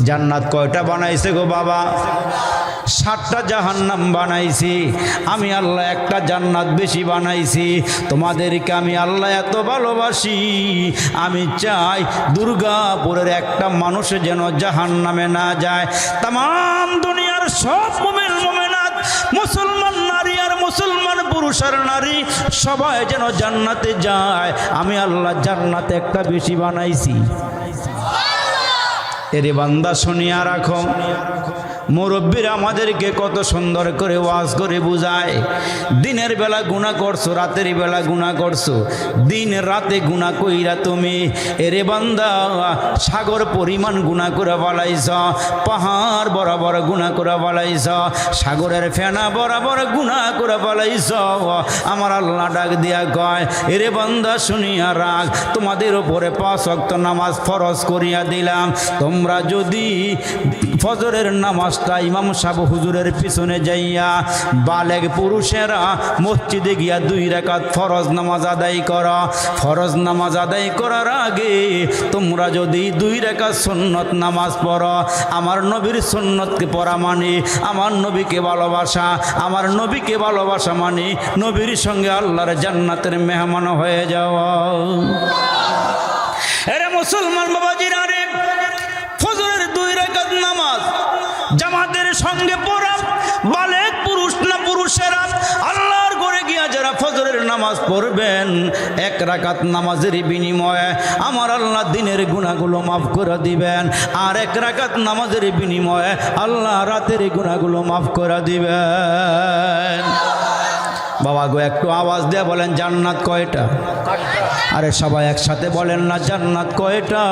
জান্নাত কয়টা বানাইছে গো বাবা? 7টা জাহান্নাম বানাইছি। আমি আল্লাহ একটা জান্নাত বেশি বানাইছি। তোমাদেরকে আমি আল্লাহ এত ভালোবাসি, আমি চাই দুর্গাপুরের একটা মানুষ যেন জাহান্নামে না যায়। তামাম দুনিয়ার সব মুমিন মুমিনাত, মুসলমান নারী আর মুসলমান পুরুষ আর নারী সবাই যেন জান্নাতে যায়। আমি আল্লাহ জান্নাতে একটা বেশি বানাইছি। এরে বান্দা, শুনিয়া রাখো, মুরব্বীরা আমাদেরকে কত সুন্দর করে ওয়াজ করে বুঝায়। দিনের বেলা গুনাহ করছো, রাতের বেলা গুনাহ করছো, দিন রাতে গুনাহ কইরা তুমি এরে বান্দা সাগর পরিমাণ গুনাহ করে বালাইছ, পাহাড় বরাবর গুনাহ করে বালাইছ, সাগরের ফেনা বরাবর গুনাহ করে বালাইছ। আমার আল্লাহ ডাক দিয়া কয়, এরে বান্দা শুনিয়া রাখ, তোমাদের উপরে 5 ওয়াক্ত নামাজ ফরজ করিয়া দিলাম। তোমরা যদি ফজরের নামাজ ইমাম সাহেব হুজুরের পিছনে যাইয়া বালেগ পুরুষেরা মসজিদে গিয়া 2 রাকাত ফরজ নামাজ আদায় করা, ফরজ নামাজ আদায় করার আগে তোমরা যদি 2 রাকাত সুন্নত নামাজ পড়ো, আমার নবীর সুন্নতকে পড়া মানে আমার নবীকে ভালোবাসা, আমার নবীকে ভালোবাসা মানে নবীর সঙ্গে আল্লাহর জান্নাতের মেহমান হয়ে যাওয়া। আরে মুসলমান বাবাজিরা রে, ফজরের 2 রাকাত নামাজ জামাতের সঙ্গে পড়া, বালেগ পুরুষ না পুরুষেরা আল্লাহর ঘরে গিয়া যারা ফজরের নামাজ পড়বেন, 1 রাকাত নামাজের বিনিময়ে আমার আল্লাহ দিনের গুনাহগুলো মাফ করে দিবেন, আর 1 রাকাত নামাজের বিনিময়ে আল্লাহ রাতের গুনাহগুলো মাফ করে দিবেন। বাবা গো একটু আওয়াজ দিয়ে বলেন জান্নাত কয়টা? আরে সবাই একসাথে বলেন না জান্নাত কয়টা?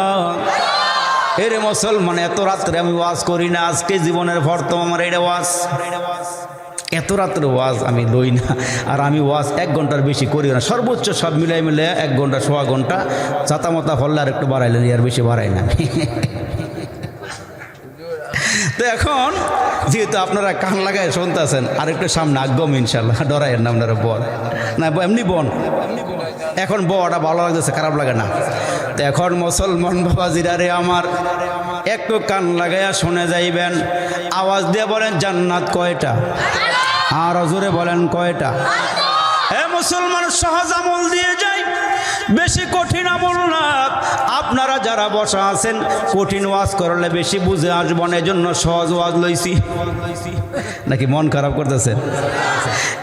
এরে মুসলমান, এত রাত্রে আমি ওয়াজ করি না, আজকে জীবনের প্রথম আমার এটা ওয়াজ। এত রাত্রে ওয়াজ আমি লই না, আর আমি ওয়াজ 1 ঘন্টার বেশি করি না, সর্বোচ্চ সব মিলাই 1 ঘন্টা 1.25 ঘন্টা, চাতামাতা ফললে আর একটু বাড়াইলেন, আর বেশি বাড়াই না। তো এখন যেহেতু আপনারা কান লাগায় শুনতেছেন, আর একটু সামনে আগম ইনশাল্লাহ, ডরাইয়ের না আপনারা বল না, এমনি বন এখন বড়টা ভালো লাগতেছে, খারাপ লাগে না। তো এখন মুসলমান বাবাজিরা রে আমার, একটু কান লাগাইয়া শুনে যাইবেন, আওয়াজ দিয়ে বলেন জান্নাত কয়টা? আর জোরে বলেন কয়টা? এ মুসলমান, সহজ আমল দিয়ে যাই, বেশি কঠিন আমল না। আপনারা যারা বসা আছেন, কঠিন ওয়াজ করলে বেশি বুঝে আসবেন, এজন্য সহজ ওয়াজ লইছি। নাকি মন খারাপ করতেছেন?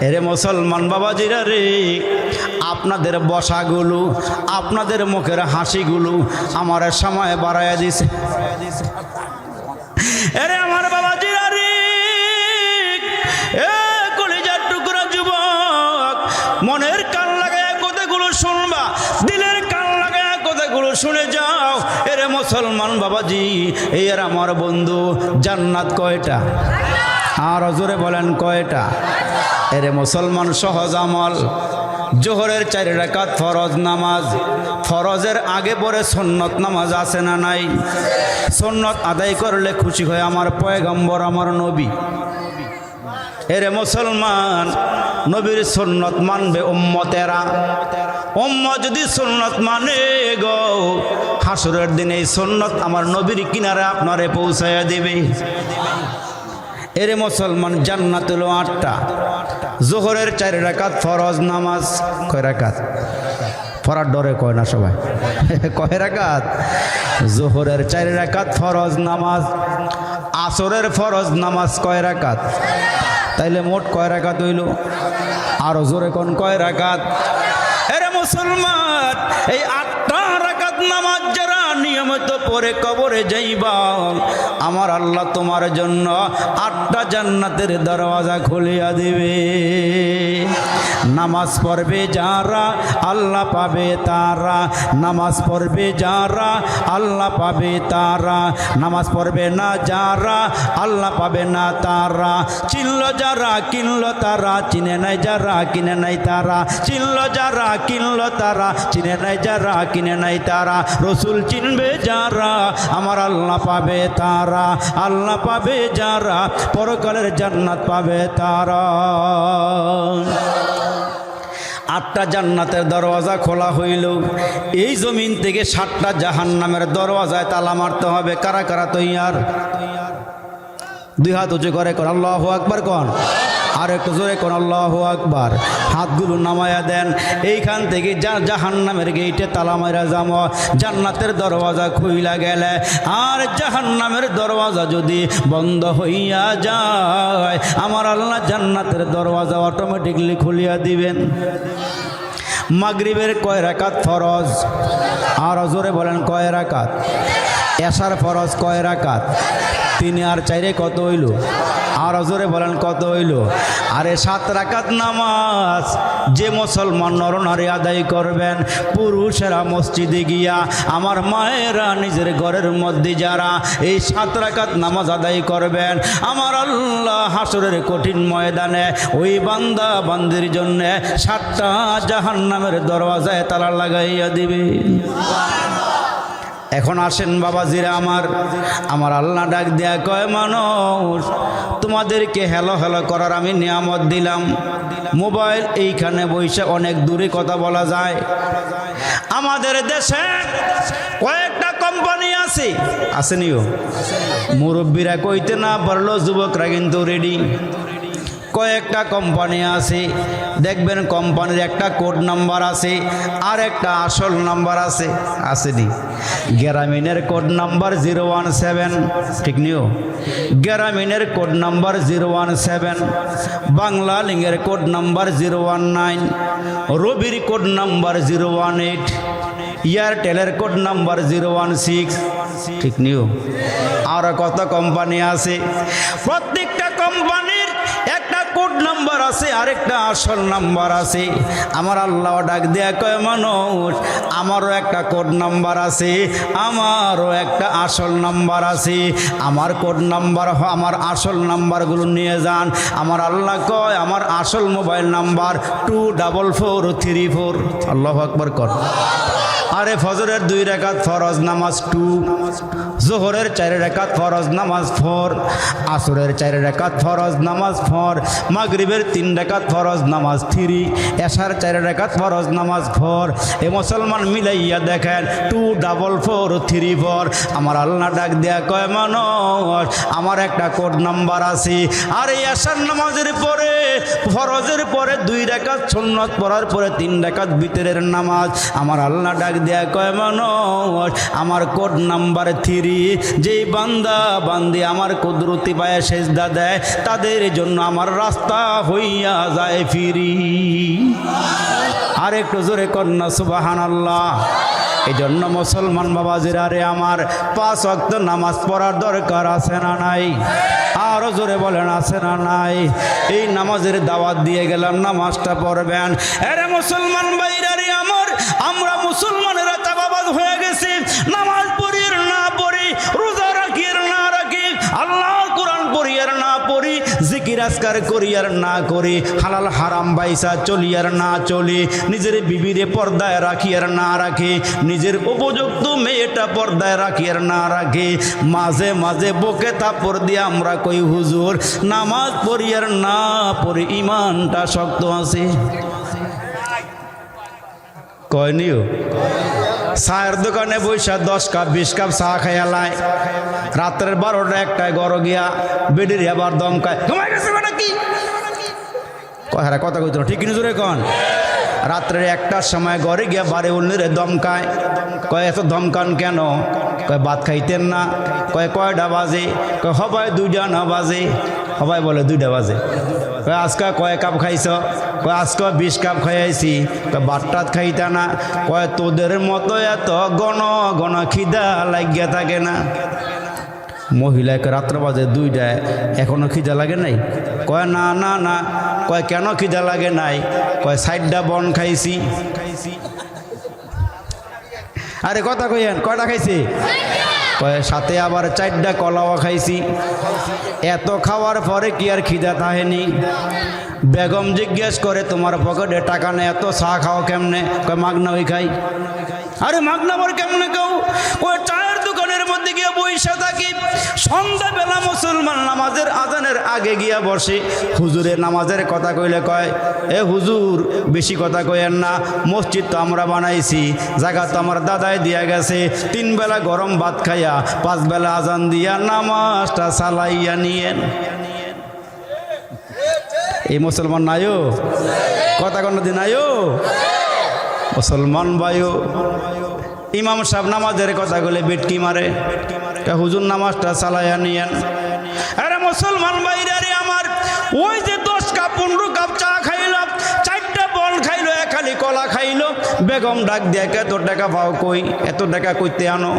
এরে মুসলমান বাবাজিরা রে, আপনাদের বসাগুলো, আপনাদের মুখের হাসিগুলো আমার সময় বাড়াইয়া দিছে। এরে আমার বাবাজিরা রে, এ কলিজার টুকরা যুবক, মনের কান লাগায় কথাগুলো শুনবা, দিলের কান লাগায় কথাগুলো শুনে যাও। এরে মুসলমান বাবাজি, এই আর আমার বন্ধু, জান্নাত কয়টা? আর জোরে বলেন কয়টা? এরে মুসলমান, সহজ আমল, জোহরের 4 রাকাত ফরজ নামাজ, ফরজের আগে পরে সুন্নত নামাজ আছে না নাই? সুন্নত আদায় করলে খুশি হয় আমার পয়গম্বর, আমার নবী। এরে মুসলমান, নবীর সুন্নত মানবে উম্মতেরা। উম্মত যদি সুন্নত মানে গো, হাসরের দিনে এই সুন্নত আমার নবীর কিনারে আপনারে পৌঁছাইয়া দিবে। এরে মুসলমান, জান্নাত হলো 8টা। জোহরের 4 রাকাত ফরজ নামাজ, কয় রাকাত? পড়ার ডরে কয় না সবাই, কয় রাকাত? জোহরের 4 রাকাত ফরজ নামাজ, আসরের ফরজ নামাজ কয় রাকাত? তাইলে মোট কয় রাকাত হইল? আরো জোরে কোন কয় রাকাত? এরে মুসলমান, এই 8টা রাকাত নামাজ যারা নিয়মিত পড়ে কবরে যাইবা, আমার আল্লাহ তোমার জন্য 8টা জান্নাতের দরওয়াজা খুলিয়া দিবে। নামাজ পড়বে যারা আল্লাহ পাবে তারা, নামাজ পড়বে যারা আল্লাহ পাবে তারা, নামাজ পড়বে না যারা আল্লাহ পাবে না তারা। চিনল যারা কিনল তারা, চিনে নাই যারা কিনে নাই তারা, চিনল যারা কিনল তারা, চিনে নাই যারা কিনে নাই তারা। রসুল চিনবে যারা আমার আল্লাহ পাবে তারা, আল্লাহ পাবে যারা পরকালের জান্নাত পাবে তারা। 8টা জান্নাতের দরওয়াজা খোলা হইল, এই জমিন থেকে 7টা জাহান্নামের দরওয়াজায় তালা মারতে হবে। কারা কারা তৈয়ার? 2 হাত উঁচু করে কোন আল্লাহু আকবার কোন, আর একটু জোরে কোন আল্লাহু আকবার। হাতগুলো নামায়া দেন। এইখান থেকে জাহান্নামের গেইটে তালা মারা যাম, জান্নাতের দরওয়াজা খুইলা গেলে, আর জাহান্নামের দরওয়াজা যদি বন্ধ হইয়া যায়, আমার আল্লাহ জান্নাতের দরওয়াজা অটোমেটিকলি খুলিয়া দিবেন। মাগরিবের কয় রাকাত ফরজ? আর জোরে বলেন কয় রাকাত? এশার ফরজ কয় রাকাত? 3 আর 4 কত হইল? আর জোরে বলেন কত হইল? আরে 7 রাকাত নামাজ যে মুসলমান নরনারী আদায় করবেন, পুরুষেরা মসজিদে গিয়া, আমার মায়েরা নিজের ঘরের মধ্যে যারা এই 7 রাকাত নামাজ আদায় করবেন, আমার আল্লাহ হাসরের কঠিন ময়দানে ওই বান্দা বান্দির জন্য 7টা জাহান্নামের দরওয়াজায় তালা লাগাইয়া দিবে। এখন আসেন বাবাজিরা আমার আল্লাহ ডাক দেয়া কয়, মানুষ তোমাদেরকে হেলো হেলো করার আমি নিয়ামত দিলাম। মোবাইল এইখানে বসে অনেক দূরে কথা বলা যায়। আমাদের দেশে কয়েকটা কোম্পানি আসেনিও, মুরব্বীরা কইতে না পারলো যুবকরা কিন্তু রেডি। কয়েকটা কোম্পানি আছে, দেখবেন কোম্পানির একটা কোড নাম্বার আছে, আর একটা আসল নাম্বার আছে। আসেনি? গ্রামীণের কোড নাম্বার 017, ঠিক নিও? গ্রামীণের কোড নাম্বার 017, বাংলা লিঙ্গের কোড নাম্বার 019, রবির কোড নাম্বার 018, এয়ারটেলের কোড নাম্বার 016, ঠিক নিও? আর কত কোম্পানি আছে। প্রত্যেকটা কোম্পানির একটা কোড নাম্বার আছে, আরেকটা আসল নাম্বার আছে। আমার আল্লাহ ডাক দেয়া কয় মানুষ, আমারও একটা কোড নাম্বার আছে, আমারও একটা আসল নাম্বার আছে। আমার কোড নাম্বার, আমার আসল নাম্বারগুলো নিয়ে যান। আমার আল্লাহ কয় আমার আসল মোবাইল নাম্বার 24434। আল্লাহু আকবার কর। আরে ফজরের 2 রাকাত ফরজ নামাজ 2, জোহরের 4 রাকাত ফরজ নামাজ 4, আসরের 4 রাকাত ফরজ নামাজ 4, মাগরিবের 3 রাকাত ফরজ নামাজ 3, এশার 4 রাকাত ফরজ নামাজ 4। এ মুসলমান মিলাইয়া দেখেন 24434। আমার আল্লাহ ডাক দেয়া কয় মানুষ, আমার একটা কোড নাম্বার আছে। আর এই এশার নামাজের পরে, ফরজের পরে 2 রাকাত সুন্নাত পড়ার পরে 3 রাকাত ভিতরের নামাজ। আমার আল্লাহ ডাক দেয়া কয় মানুষ, আমার কোড নাম্বার 3। যেই বান্দা বান্দি আমার কুদরতি পায়ে সেজদা দেয়, তাদের জন্য আমার রাস্তা হইয়া যায় ফিরি। আর একটু জোরে কন্যা সুবহানাল্লাহ। এই জন্য মুসলমান বাবাজিরা রে আমার 5 ওয়াক্ত নামাজ পড়ার দরকার আছে না নাই? আরো জোরে বলেন আছে না নাই? এই নামাজের দাওয়াত দিয়ে গেলাম, নামাজটা পড়বেন। আরে মুসলমান ভাইরা রে আমার, আমরা মুসলমানেরা চাপাবাজ হয়ে গেছি। নামাজ পড়ি আর না পড়ি, রোজা রাখি আর না রাখি, আল্লাহর কোরআন পড়ি আর না পড়ি, জিকির আজকার করি আর না করি, হালাল হারাম বাইসা চলি আর না চলি, নিজের বিবিরে পর্দায় রাখি আর না রাখি, নিজের উপযুক্ত মেয়েটা পর্দায় রাখি আর না রাখি, মাঝে মাঝে বকে থাপ্পড় দিয়ে আমরা কই হুজুর নামাজ পড়ি আর না পড়ি, ইমানটা শক্ত আছে। কয়নিও চায়ের দোকানে বৈশা 10 কাপ 20 কাপ চা খাইয়ালায়, রাত্রের 12টা 1টায় ঘর গিয়া বেডির আবার দমকায়, ঘুমাই গেছে বেটা কি কথা কইতো ঠিক কিনা জোরে কন। রাত্রের 1টার সময় ঘরে গিয়া বাড়ি উল্লিরে দমকায়, কয় এত দমকান কেন? কয় ভাত খাইতেন না? কয় কয়টা বাজে? কয় হবাই 2টা না বাজে। হবাই বলে 2টা বাজে। কয় আজকে কয় কাপ খাইছ? কয় আজকে 20 কাপ খাইয়াছি। কয় ভাতটাত খাইতা না? কয় তোদের মতো এত ঘন ঘন খিদা লাগিয়া থাকে না। মহিলাকে রাত্র বাজে 2টায়, এখনো খিদা লাগে নাই? কয় না না না। কয় কেন খিদা লাগে নাই? কয় 60টা বন খাইছি। আরে কথা কইয়েন, কয়টা খাইছি? কয় সাথে আবার 4টা কলাও খাইছি। এত খাওয়ার পরে কি আর খিদা থাকেনি? বেগম জিজ্ঞেস করে তোমার পকেটে টাকা নেই, এত চা খাও কেমনে? কয় মাগনা ওই খাই। আরে মাগনা বর কেমনে খাও? ওই চায়ের দোকানের মধ্যে গিয়ে বইসা থাকি, সন্ধ্যাবেলা মুসলমান নামাজের আজানের আগে গিয়া বসে, হুজুরের নামাজের কথা কইলে কয় এ হুজুর বেশি কথা কইেন না, মসজিদ তো আমরা বানাইছি, জায়গা তো আমার দাদাই দিয়া গেছে, 3 বেলা গরম ভাত খাইয়া 5 বেলা আজান দিয়া নামাজটা চালাইয়া নিয়েন। এই মুসলমান নাইও কথা কোনো দিন আয়ো মুসলমান ভাইও। ইমাম সাহেব নামাজের কথা বলে বেটকি মারে, হুজুর নামাজটা চালাইয়া নিয়েন। আরে মুসলমান ভাইরা রে আমার, ওই যে 10 কাপ 15 কাপ চা খাইলাম, 4টা বল খাইলো, 1 খালি কলা খাইলো, বেগম ডাক দিয়ে এত টাকা পাও কই? এত টাকা কইতে আনো?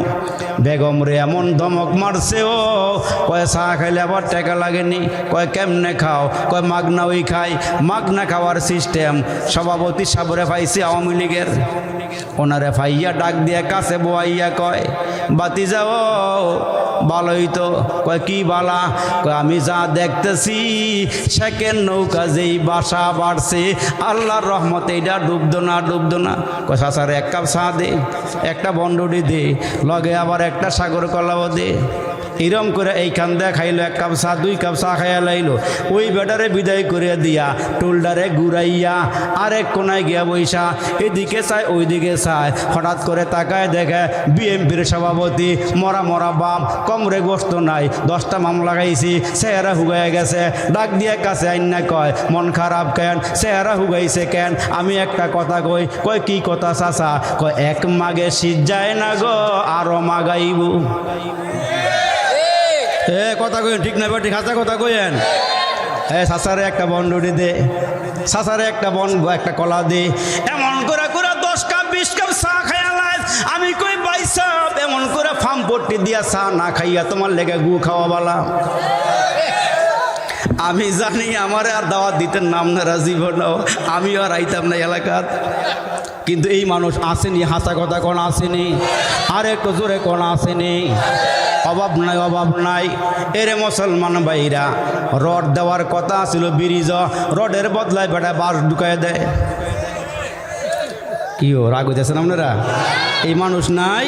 বেগম রে এমন ধমক মারছে, ও কয় চা খাইলে আবার টাকা লাগেনি। কয় কেমনে খাও? কয় মাগনা ওই খাই। মাগনা খাওয়ার সিস্টেম সভাপতি সাবরে পাইছে আওয়ামী লীগের, ওনারে ফাইয়া ডাক দিয়ে কাছে বোয়াইয়া কয় বাতি যাও ভালোই তো। কয় কি বালা? কয় আমি যা দেখতেছি সেকেন্ড নৌকা যেই বাসা বাড়ছে, আল্লাহর রহমতে এটা ডুবতো না ডুবতো না। কয় চাচারে 1 কাপ চা দে, একটা বন্ডুডি দে, লগে আবার একটা সাগর কলাও দে। এরম করে এইখান দিয়ে খাইলো 1 কাপ চা, 2 কাপ চা খাইয়া লাইলো। ওই বেটারে বিদায় করে দিয়া টুলডারে ঘুরাইয়া আরেক কোনায় গিয়া বইসা, এদিকে চায় ওইদিকে চায়, হঠাৎ করে তাকায় দেখে বিএমপির সভাপতি মরা মরা বাপ, কমরে গোস্ত নাই, 10টা মামলা খাইছি, চেহারা হুগাইয়া গেছে। ডাক দিয়ে কাছে আইনা কয় মন খারাপ কেন? চেহারা হুগাইছে কেন? আমি একটা কথা কই। কয় কি কথা চাচা? কয় 1 মাগে শীত যায় না গো, আরো মাগাইব। কথা কইেন ঠিক না বেটি? খাঁচা কথা কইেন। চাচারে একটা বন্ডুরি দে, চাচারে একটা একটা কলা দে। এমন করে করে 10 কাপ 20 কাপ চা খাইয়া লাই। আমি কই ভাই সাহেব, এমন করে ফার্ম পট্টি দিয়া চা না খাইয়া তোমার লেগে গু খাওয়া বালা। আমি জানি আমারে আর দাওয়াত দিতেন নাম না জীবন আমি আর আইতাম না এলাকার। কিন্তু এই মানুষ আসেনি, হাসা কথা কোন আসেনি, আর একটু জোরে কোন আসেনি। অভাব নাই, অভাব নাই। এরে মুসলমান ভাইরা, রড দেওয়ার কথা ছিল ব্রিজ, রডের বদলায় বেটা বাস ঢুকায় দেয়। কি ও রাগ হইতেছেন আপনারা? এই মানুষ নাই।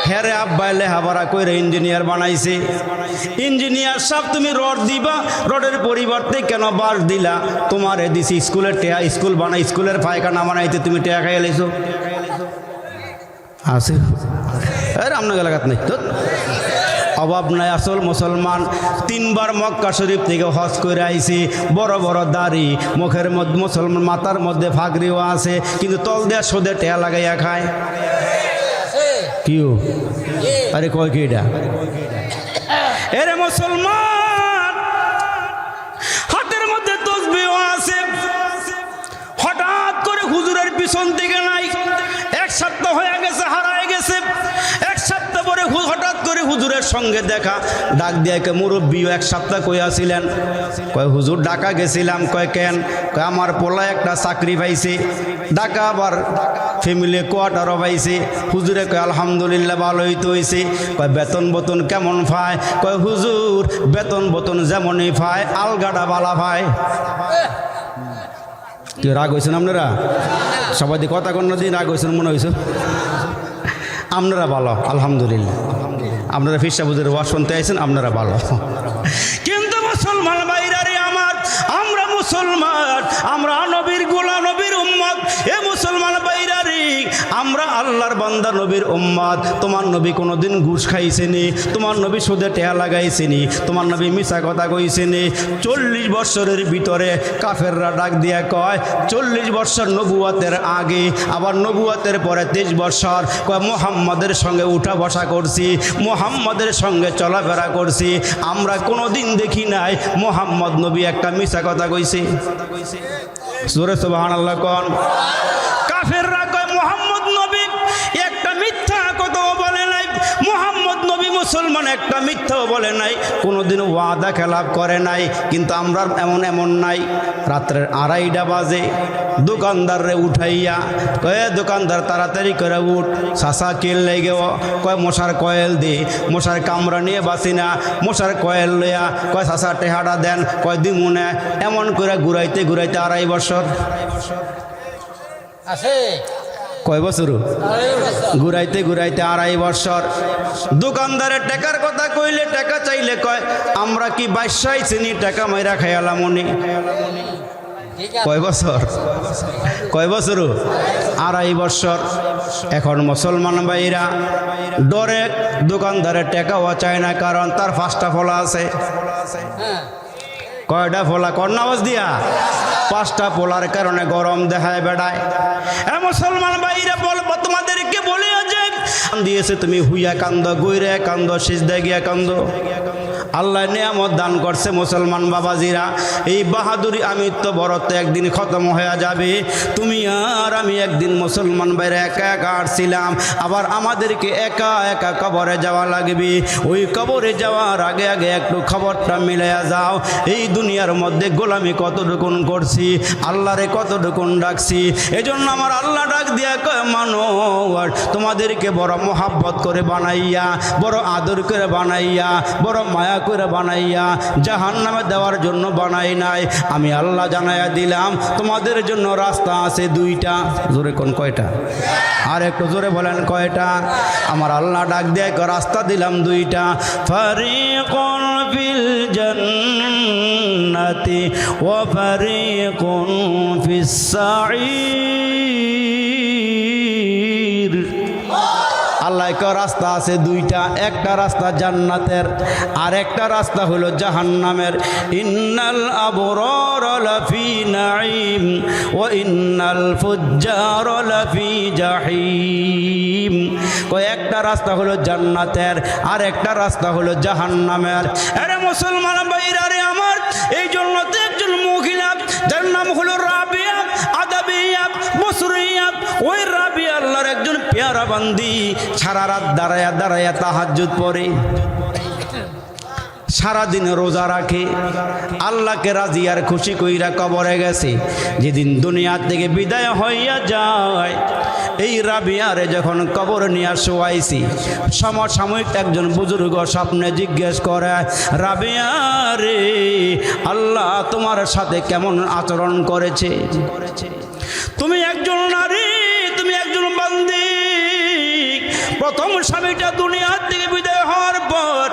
হেরে আব্বাই লেহাপড়া কইরে ইঞ্জিনিয়ার বানাইছে। ইঞ্জিনিয়ার সাহেব তুমি রড দিবা, রডের পরিবর্তে কেন বাস দিলা? তোমারে দিছি স্কুলের টেয়া, স্কুল বানাই, স্কুলের পায়খানা বানাইতে তুমি টেয়া খাইয়া লাইছো। আছে আপনার এলাকাত নেই তো অভাব নাই। আসল মুসলমান 3 বার মক্কা শরীফ থেকে হজ করে আইছি, বড় বড় দাড়ি, মুখের মধ্যে মুসলমান, মাথার মধ্যে ফাগরিও আছে, কিন্তু তল দেয়া সোদে টেয়া লাগাইয়া খায়। কিউ আরে কয় কি এটা? এরে মুসলমান, হাতের মধ্যে তসবিহ আছে, হঠাৎ করে হুজুরের পিছন থেকে নাই, 1 সপ্তাহ হয়ে গেছে, হারায় গেছে। 1 সপ্তাহ পরে হঠাৎ করে হুজুরের সঙ্গে দেখা, ডাক দিয়ে কে মুরব্বী 1 সপ্তাহ কই আসিলেন? কয় হুজুর ঢাকা গেছিলাম। কয় কেন? কয় আমার পোলা একটা চাকরি পাইছে, ঢাকা আবার ফ্যামিলি কোয়ার্টারও পাইছে। হুজুরে কয় আলহামদুলিল্লাহ, ভালোই তো হয়েছে। কয় বেতন বোতন কেমন পায়? কয় হুজুর বেতন বোতন যেমনই পায়, আলগাটা বালা পায়। কি রাগ হয়েছেন আপনারা? সবাই দিয়ে কথা কোনো দিন রাগ হয়েছেন মনে হয়েছে? আপনারা ভালো আলহামদুলিল্লাহ, আপনারা ফিরসা বুঝের ওয়াজ শুনতে আইছেন, আপনারা ভালো। কিন্তু মুসলমান ভাইরা রে আমার, আমরা মুসলমান, আমরা নবীর গোলাম, নবীর উম্মত। এ মুসলমান ভাইরা রে, আমরা আল্লাহর বান্দা, নবীর উম্মত। তোমার নবী কোনোদিন ঘুষ খাইছেনি? তোমার নবী সুদে টেয়া লাগাইছেনি? তোমার নবী মিছা কথা কইছেনি? 40 বছরের ভিতরে কাফেররা ডাক দিয়া কয় 40 বছর নবুয়তের আগে, আবার নবুয়তের পরে 23 বছর, কয় মুহাম্মাদের সঙ্গে উঠা বসা করছি, মুহাম্মাদের সঙ্গে চলাফেরা করছি, আমরা কোনোদিন দেখি নাই মুহাম্মদ নবী একটা মিছা কথা কইছে। সূরা সুবহানাল্লাহ কোন? কাফেররা কয় মুহাম্মদ নবী একটা মিথ্যা কথাও বলে নাই, মুহাম্মদ নবী মুসলমান একটা মিথ্যাও বলে নাই, কোনোদিন ওয়াদা খেলাপ করে নাই। কিন্তু আমরা এমন নাই। রাত্রের 2:30 বাজে দোকানদাররে উঠাইয়া কয়ে, দোকানদার তাড়াতাড়ি করে উঠ, শাসা কেল লেগে, কয় মশার কয়েল দে, মশার কামড়া নিয়ে বাসি না, মশার কয়েল লইয়া, কয় শাসা টেহাটা দেন, কয় দিমুনে। এমন করে ঘুরাইতে ঘুরাইতে 2.5 বছর আছে। কয় বছর? ঘুরাইতে ঘুরাইতে 2.5 বছর। দোকানদারের টাকার কথা কইলে, টাকা চাইলে কয় আমরা কি বাদশাই চিনি, টাকা মাইরা খাইলাম উনি। কয় বছর? কয় বছর? 2.5 বছর। এখন মুসলমান ভাইরা ডরে দোকানদারের টাকাও চায় না, কারণ তার 5টা ফলা আছে। কয়টা ফলা? কর্নাওয়াজ দিয়া 5টা পোলার কারণে গরম দেখায় বেড়ায়। মুসলমান ভাইরা বলবো তোমাদেরকে বলে যে দিয়েছে, তুমি হুইয়া কান্দ, গইরে কান্দ, সিজদা গিয়া কান্দ। আল্লাহ নিয়ামত দান করছে মুসলমান বাবাজিরা। এই বাহাদুরি আমিত্ব বরত্ব একদিন খতম হয়ে যাবে। তুমি আর আমি একদিন মুসলমান ভাইরা একা একা আসছিলাম, আবার আমাদেরকে একা একা কবরে যাওয়া লাগবে। ওই কবরে যাওয়ার আগে আগে একটু খবরটা মিলাইয়া যাও, এই দুনিয়ার মধ্যে গোলামি কতটুকুন করছি, আল্লাহরে কতটুকুন ডাকছি। এজন্য আমার আল্লাহ ডাক দিয়া কয়, মানো তোমাদেরকে বড় মোহাব্বত করে বানাইয়া, বড় আদর করে বানাইয়া, বড় মায়া করে বানাইয়া জাহান্নামে দেওয়ার জন্য বানাই নাই। আমি আল্লাহ জানাইয়া দিলাম তোমাদের জন্য রাস্তা আছে 2টা। জোরে কোন? কয়টা? আর একটু জোরে বলেন কয়টা? আমার আল্লাহ ডাক দেয়, রাস্তা দিলাম 2টা। ফারিকুন ফিল জান্নাতি ওয়া ফারিকুন ফিস সাঈর। আল্লাহ কয় রাস্তা আছে 2টা, একটা রাস্তা জান্নাতের, আর একটা রাস্তা হলো জাহান্নামের। ইন্নাল আবরার লাফি নাঈম ওয়া ইন্নাল ফুজ্জার লাফি জাহিম। কয় একটা রাস্তা হলো জান্নাতের, আর একটা রাস্তা হলো জাহান্নামের। আরে মুসলমান ভাইরা রে আমার, এই জন্য তো একজন মহিলা যার নাম হলো রাবিয়া আদাবিয়া বসরিয়া, ওই রাবিয়া আল্লাহর একজন পেয়ারা বান্দি, সারা রাত দাঁড়ায়া দাঁড়ায়া তাহাজ্জুদ পড়ে। সারাদিন রোজা রাখে, আল্লাহকে রাজি আর খুশি কইরা কবরে গেছে। যেদিন দুনিয়া থেকে বিদায় হইয়া যায়, এই রাবিয়ারে যখন কবর নিয়ে শোয়াইছি, সমসাময়িক একজন বুজুর্গ স্বপ্নে জিজ্ঞেস করে, রাবিয়া রে, আল্লাহ তোমার সাথে কেমন আচরণ করেছে? তুমি একজন নারী, তুমি একজন বান্দি। প্রথম স্বামীটা দুনিয়া থেকে বিদায় হওয়ার পর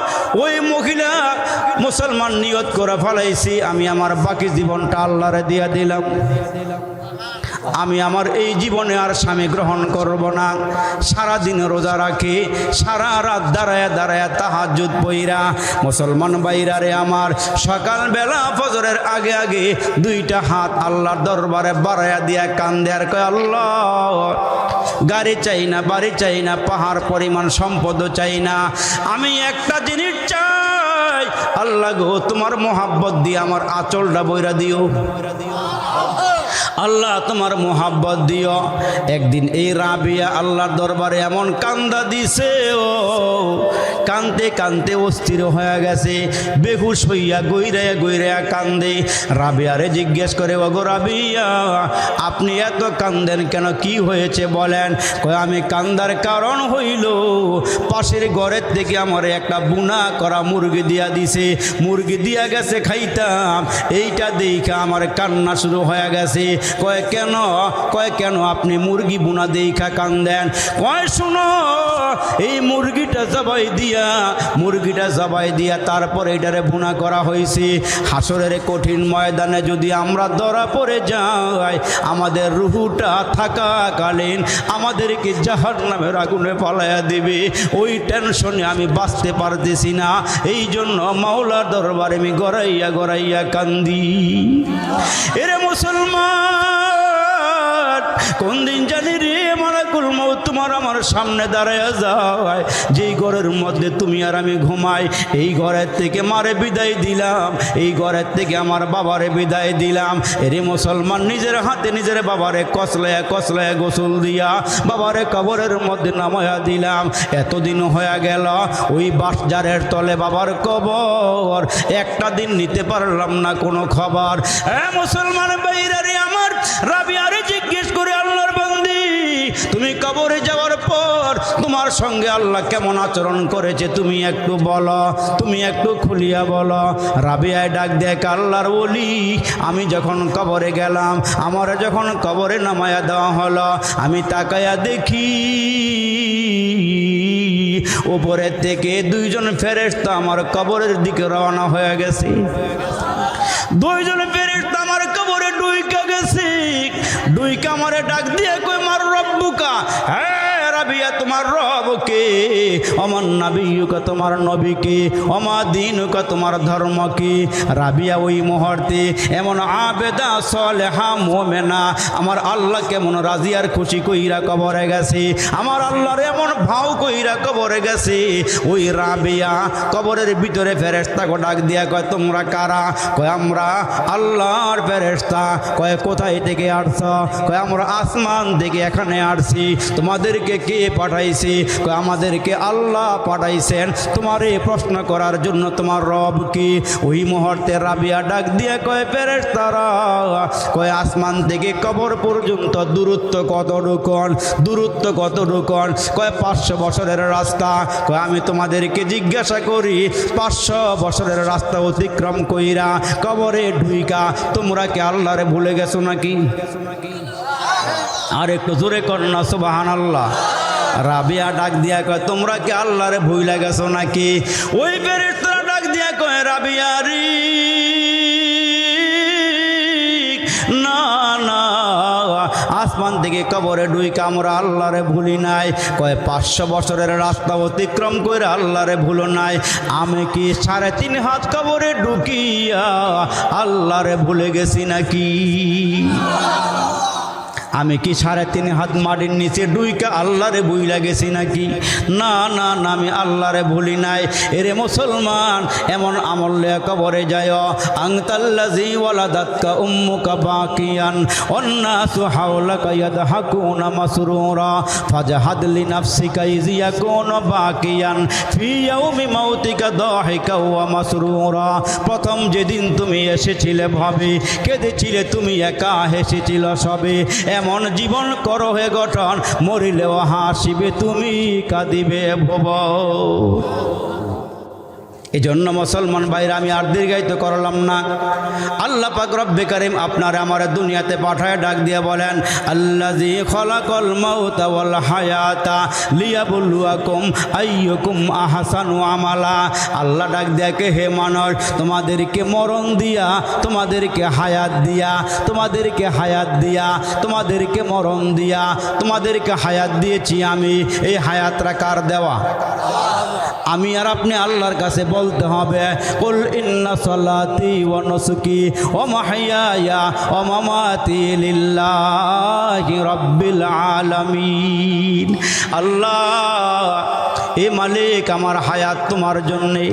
ওই মহিলা মুসলমান নিয়ত করে ফেলাইছি, আমি আমার বাকি জীবনটা আল্লাহরে দিয়া দিলাম, আমি আমার এই জীবনে আর স্বামী গ্রহণ করব না। সারাদিন রোজা রাখি, সারা রাত দাঁড়ায় দাঁড়ায় তাহাজ্জুদ পইরা। মুসলমান বাইরা রে আমার, সকালবেলা ফজরের আগে আগে দুইটা হাত আল্লাহর দরবারে বাড়াইয়া দিয়া কান্দে আর কয়, আল্লাহ গাড়ি চাই না, বাড়ি চাই না, পাহাড় পরিমাণ সম্পদও চাই না, আমি একটা জিনিস চাই, আল্লাহ গো তোমার মোহাব্বত দিয়ে আমার আঁচলটা বইরা দিও, আল্লাহ তোমার মোহাব্বত দিও। একদিন এই রাবিয়া আল্লাহর দরবারে এমন কান্দা দিছে, ও কান্দতে কান্দতে অস্থির হয়ে গেছে, বেহুশ হইয়া গইরাইয়া গইরাইয়া কান্দে। রাবিয়ারে জিজ্ঞেস করে, ওগো রাবিয়া, আপনি এত কান্দেন কেন, কি হয়েছে বলেন? কয়, আমি কান্দার কারণ হইল পাশের ঘরের থেকে আমার একটা বুনা করা মুরগি দিয়া দিছে, মুরগি দিয়া গেছে খাইতাম, এইটা দেখে আমার কান্না শুরু হয়ে গেছে। কয় কেন? কয় কেন আপনি মুরগি বুনা দেখা কান্দেন? কয় শুনো, এই মুরগিটা জবাই দিয়া তারপরে এটারে বুনা করা হয়েছে। হাসরের কঠিন ময়দানে যদি আমরা ধরা পড়ে যাই, আমাদের রুহুটা থাকাকালীন আমাদেরকে জাহান্নামের আগুনে পালাইয়া দিবে, ওই টেনশনে আমি বাঁচতে পারতেছি না, এই জন্য মাওলার দরবারে আমি গড়াইয়া গড়াইয়া কান্দি। এরে মুসলমান, কোন দিন জানি রে মালাকুল মউত তোমার আমার সামনে দাঁড়ায় যায়, যেই ঘরের মধ্যে তুমি আর আমি ঘুমাই, এই ঘরের থেকে মারে বিদায় দিলাম, এই ঘরের থেকে আমার বাবারে বিদায় দিলাম। এরে মুসলমান, নিজের হাতে নিজের বাবারে কসলায়া কসলায়া গোসল দিয়া বাবারে কবরের মধ্যে নামায়া দিলাম। এতদিন হয়ে গেল ওই বাঁশঝাড়ের তলে বাবার কবর, একটা দিন নিতে পারলাম না কোনো খবর। মুসলমান ভাইরা রে আমার, রাবিয়ারে জিজ্ঞেস করে, আল্লাহর বান্দি, তুমি কবরে যাওয়ার পর তোমার সঙ্গে আল্লাহ কেমন আচরণ করেছে তুমি একটু বলো, তুমি একটু খুলিয়া বলো। রাবিয়ায় ডাক দেখ, আল্লাহর ওলি, আমি যখন কবরে গেলাম, আমার যখন কবরে নামায়া দেওয়া হলো, আমি তাকায়া দেখি উপরের থেকে দুইজন ফেরেশতা আমার কবরের দিকে রওনা হয়ে গেছে। দুইজন ফেরেশতা আমার কবরে ডুইকা গেছে, ডুইকা আমারে ডাক দিয়ে কই, মার রব্বুকা, হ্যাঁ রাবিয়া তোমার রবকে, আমার নবীকে তোমার নবীকে, আমার দিনকে তোমার ধর্মকে। রাবিয়া ওই মুহূর্তে এমন আবেদা সালেহা মুমিনা, আমার আল্লাহ কেমন রাজি আর খুশি কইরা কবরে গেছে, আমার আল্লাহর এমন ভাও কইরা কবরে গেছে। ওই রাবিয়া কবরের ভিতরে ফেরেশতাকে ডাক দিয়া কয়, তোমরা কারা? কয়, আমরা আল্লাহর ফেরেশতা। কয়, কোথায় থেকে আসছ? কয়, আমরা আসমান থেকে এখানে আসছি। তোমাদেরকে কে পাঠাইছে? কয়, আমাদেরকে আল্লাহ পাঠাইছেন তোমারে প্রশ্ন করার জন্য, তোমার রব কি? ওই মুহূর্তে রাবিয়া ডাক দিয়ে কয়, ফেরেশতারা, কয় আসমান থেকে কবর পর্যন্ত দূরত্ব কতটুকুন? দূরত্ব কতটুকুন? কয় 500 বছরের রাস্তা। কয়, আমি তোমাদেরকে জিজ্ঞাসা করি, 500 বছরের রাস্তা অতিক্রম কইরা কবরে ঢুইকা তোমরা কি আল্লাহরে ভুলে গেছো নাকি? আর একটু জোরে কর না সুবহানাল্লাহ। রাবিয়া ডাক দিয়া কয়, তোমরা কি আল্লাহরে ভুলে গেছো নাকি? ওই ফেরেশতারা ডাক দিয়া কয়, রাবিয়া রে, না না, আসমান থেকে কবরে ঢুইকা আমরা আল্লাহরে ভুলি নাই। কয় 500 বছরের রাস্তা অতিক্রম করে আল্লাহরে ভুলো নাই, আমি কি 3.5 হাত কবরে ঢুকিয়া আল্লাহরে ভুলে গেছি নাকি? আমি কি 3.5 হাত মাটির নিচে ডুইকা আল্লাহরে ভুইলা গেছি নাকি? না না না, আমি আল্লাহরে ভুলি নাই। এরে মুসলমান, এমন আমল লয়ে কবরে যায়। আনতাল্লাযী ওয়ালাদাতকা উম্মুকা বাকিয়ান ওয়ান্নাসু হাওলাকা ইয়াদহাকুনা মাসরুরা ফাজহাদ লিনাফসিকা ইয ইয়াকুনু বাকিয়ান ফি ইয়াউমি মাউতিকা দাহিকা ওয়া মাসরুরা। প্রথম যেদিন তুমি এসেছিলে ভাবে কেঁদেছিলে, তুমি একা হেসেছিল সবে। এমন জীবন করো হে গঠন, মরিলেও হাসিবে তুমি, কাঁদিবে ভব। এই জন্য মুসলমান ভাইরা, আমি আর দীর্ঘায়িত করলাম না। আল্লাহ পাক রব্বে কারীম আপনার আমার দুনিয়াতে পাঠায় ডাক দিয়ে বলেন, আল্লাযী খলাকাল মাউতা ওয়াল হায়াতা লিয়াবলুয়াকুম আইয়ুকুম আহসানু আমালা। আল্লাহ ডাক দিয়ে, হে মানুষ, তোমাদেরকে মরণ দিয়া, তোমাদেরকে হায়াত দিয়া, তোমাদেরকে হায়াত দিয়া, তোমাদেরকে মরণ দিয়া, তোমাদেরকে হায়াত দিয়েছি আমি। এই হায়াতটা কার দেওয়া? আমি আর আপনি আল্লাহর কাছে বলতে হবে, কুল ইন্না সালাতি ওয়া নুসুকি ওয়া মাহইয়ায়া ওয়া মামাতি লিল্লাহি রাব্বিল আলামিন। আল্লাহ, এ মালিক, আমার হায়াত তোমার জন্যে,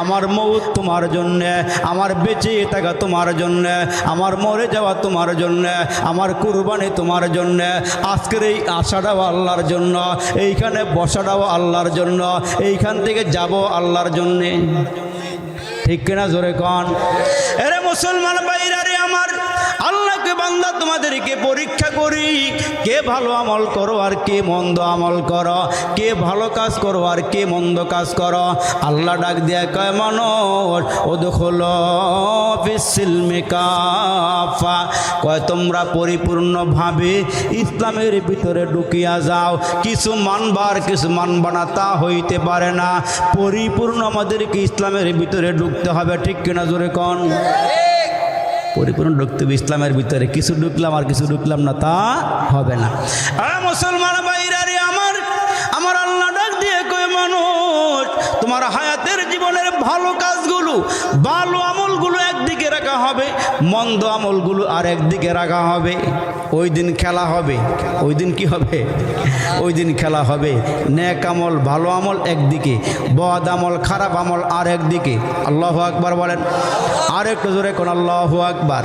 আমার মৌত তোমার জন্যে, আমার বেঁচে থাকা তোমার জন্যে, আমার মরে যাওয়া তোমার জন্যে, আমার কুরবানি তোমার জন্যে। আজকের এই আশাটাও আল্লাহর জন্য, এইখানে বসাটাও আল্লাহর জন্য, এইখান থেকে যাব আল্লাহর জন্যে। ঠিক কিনা জোরে কন? এরে মুসলমান ভাইরা রে আমার, আল্লাহকে বান্দা তোমাদেরকে পরীক্ষা করি, কে ভালো আমল করো আর কে মন্দ আমল করো, কে ভালো কাজ করো আর কে মন্দ কাজ করো। আল্লাহ ডাক দিয়ে কয়, মানুষ উদখুলু ফিস-সিলমি কাফা, কয় তোমরা পরিপূর্ণভাবে ইসলামের ভিতরে ঢুকিয়া যাও। কিছু মানবার কিছু মানবা না, তা হইতে পারে না। পরিপূর্ণ আমাদেরকে ইসলামের ভিতরে ঢুকতে হবে। ঠিক কিনা জোরে কন? পরিপূর্ণ ঢুকতে হবে ইসলামের ভিতরে। কিছু ঢুকলাম আর কিছু ঢুকলাম না, তা হবে না। মুসলমান ভাইরা রে আমার, আমার আল্লাহ ডাক দিয়ে কয়, মানুষ তোমার হায়াতের জীবনের ভালো কাজগুলো, ভালো আমলগুলো একদিকে রাখা হবে, মন্দ আমলগুলো আর একদিকে রাখা হবে। ওই দিন খেলা হবে। ওই দিন কি হবে? ওই দিন খেলা হবে। নেক আমল ভালো আমল একদিকে, বদ আমল খারাপ আমল আর একদিকে। আল্লাহু আকবার বলেন। আর একটু জোরে কোন আল্লাহু আকবার।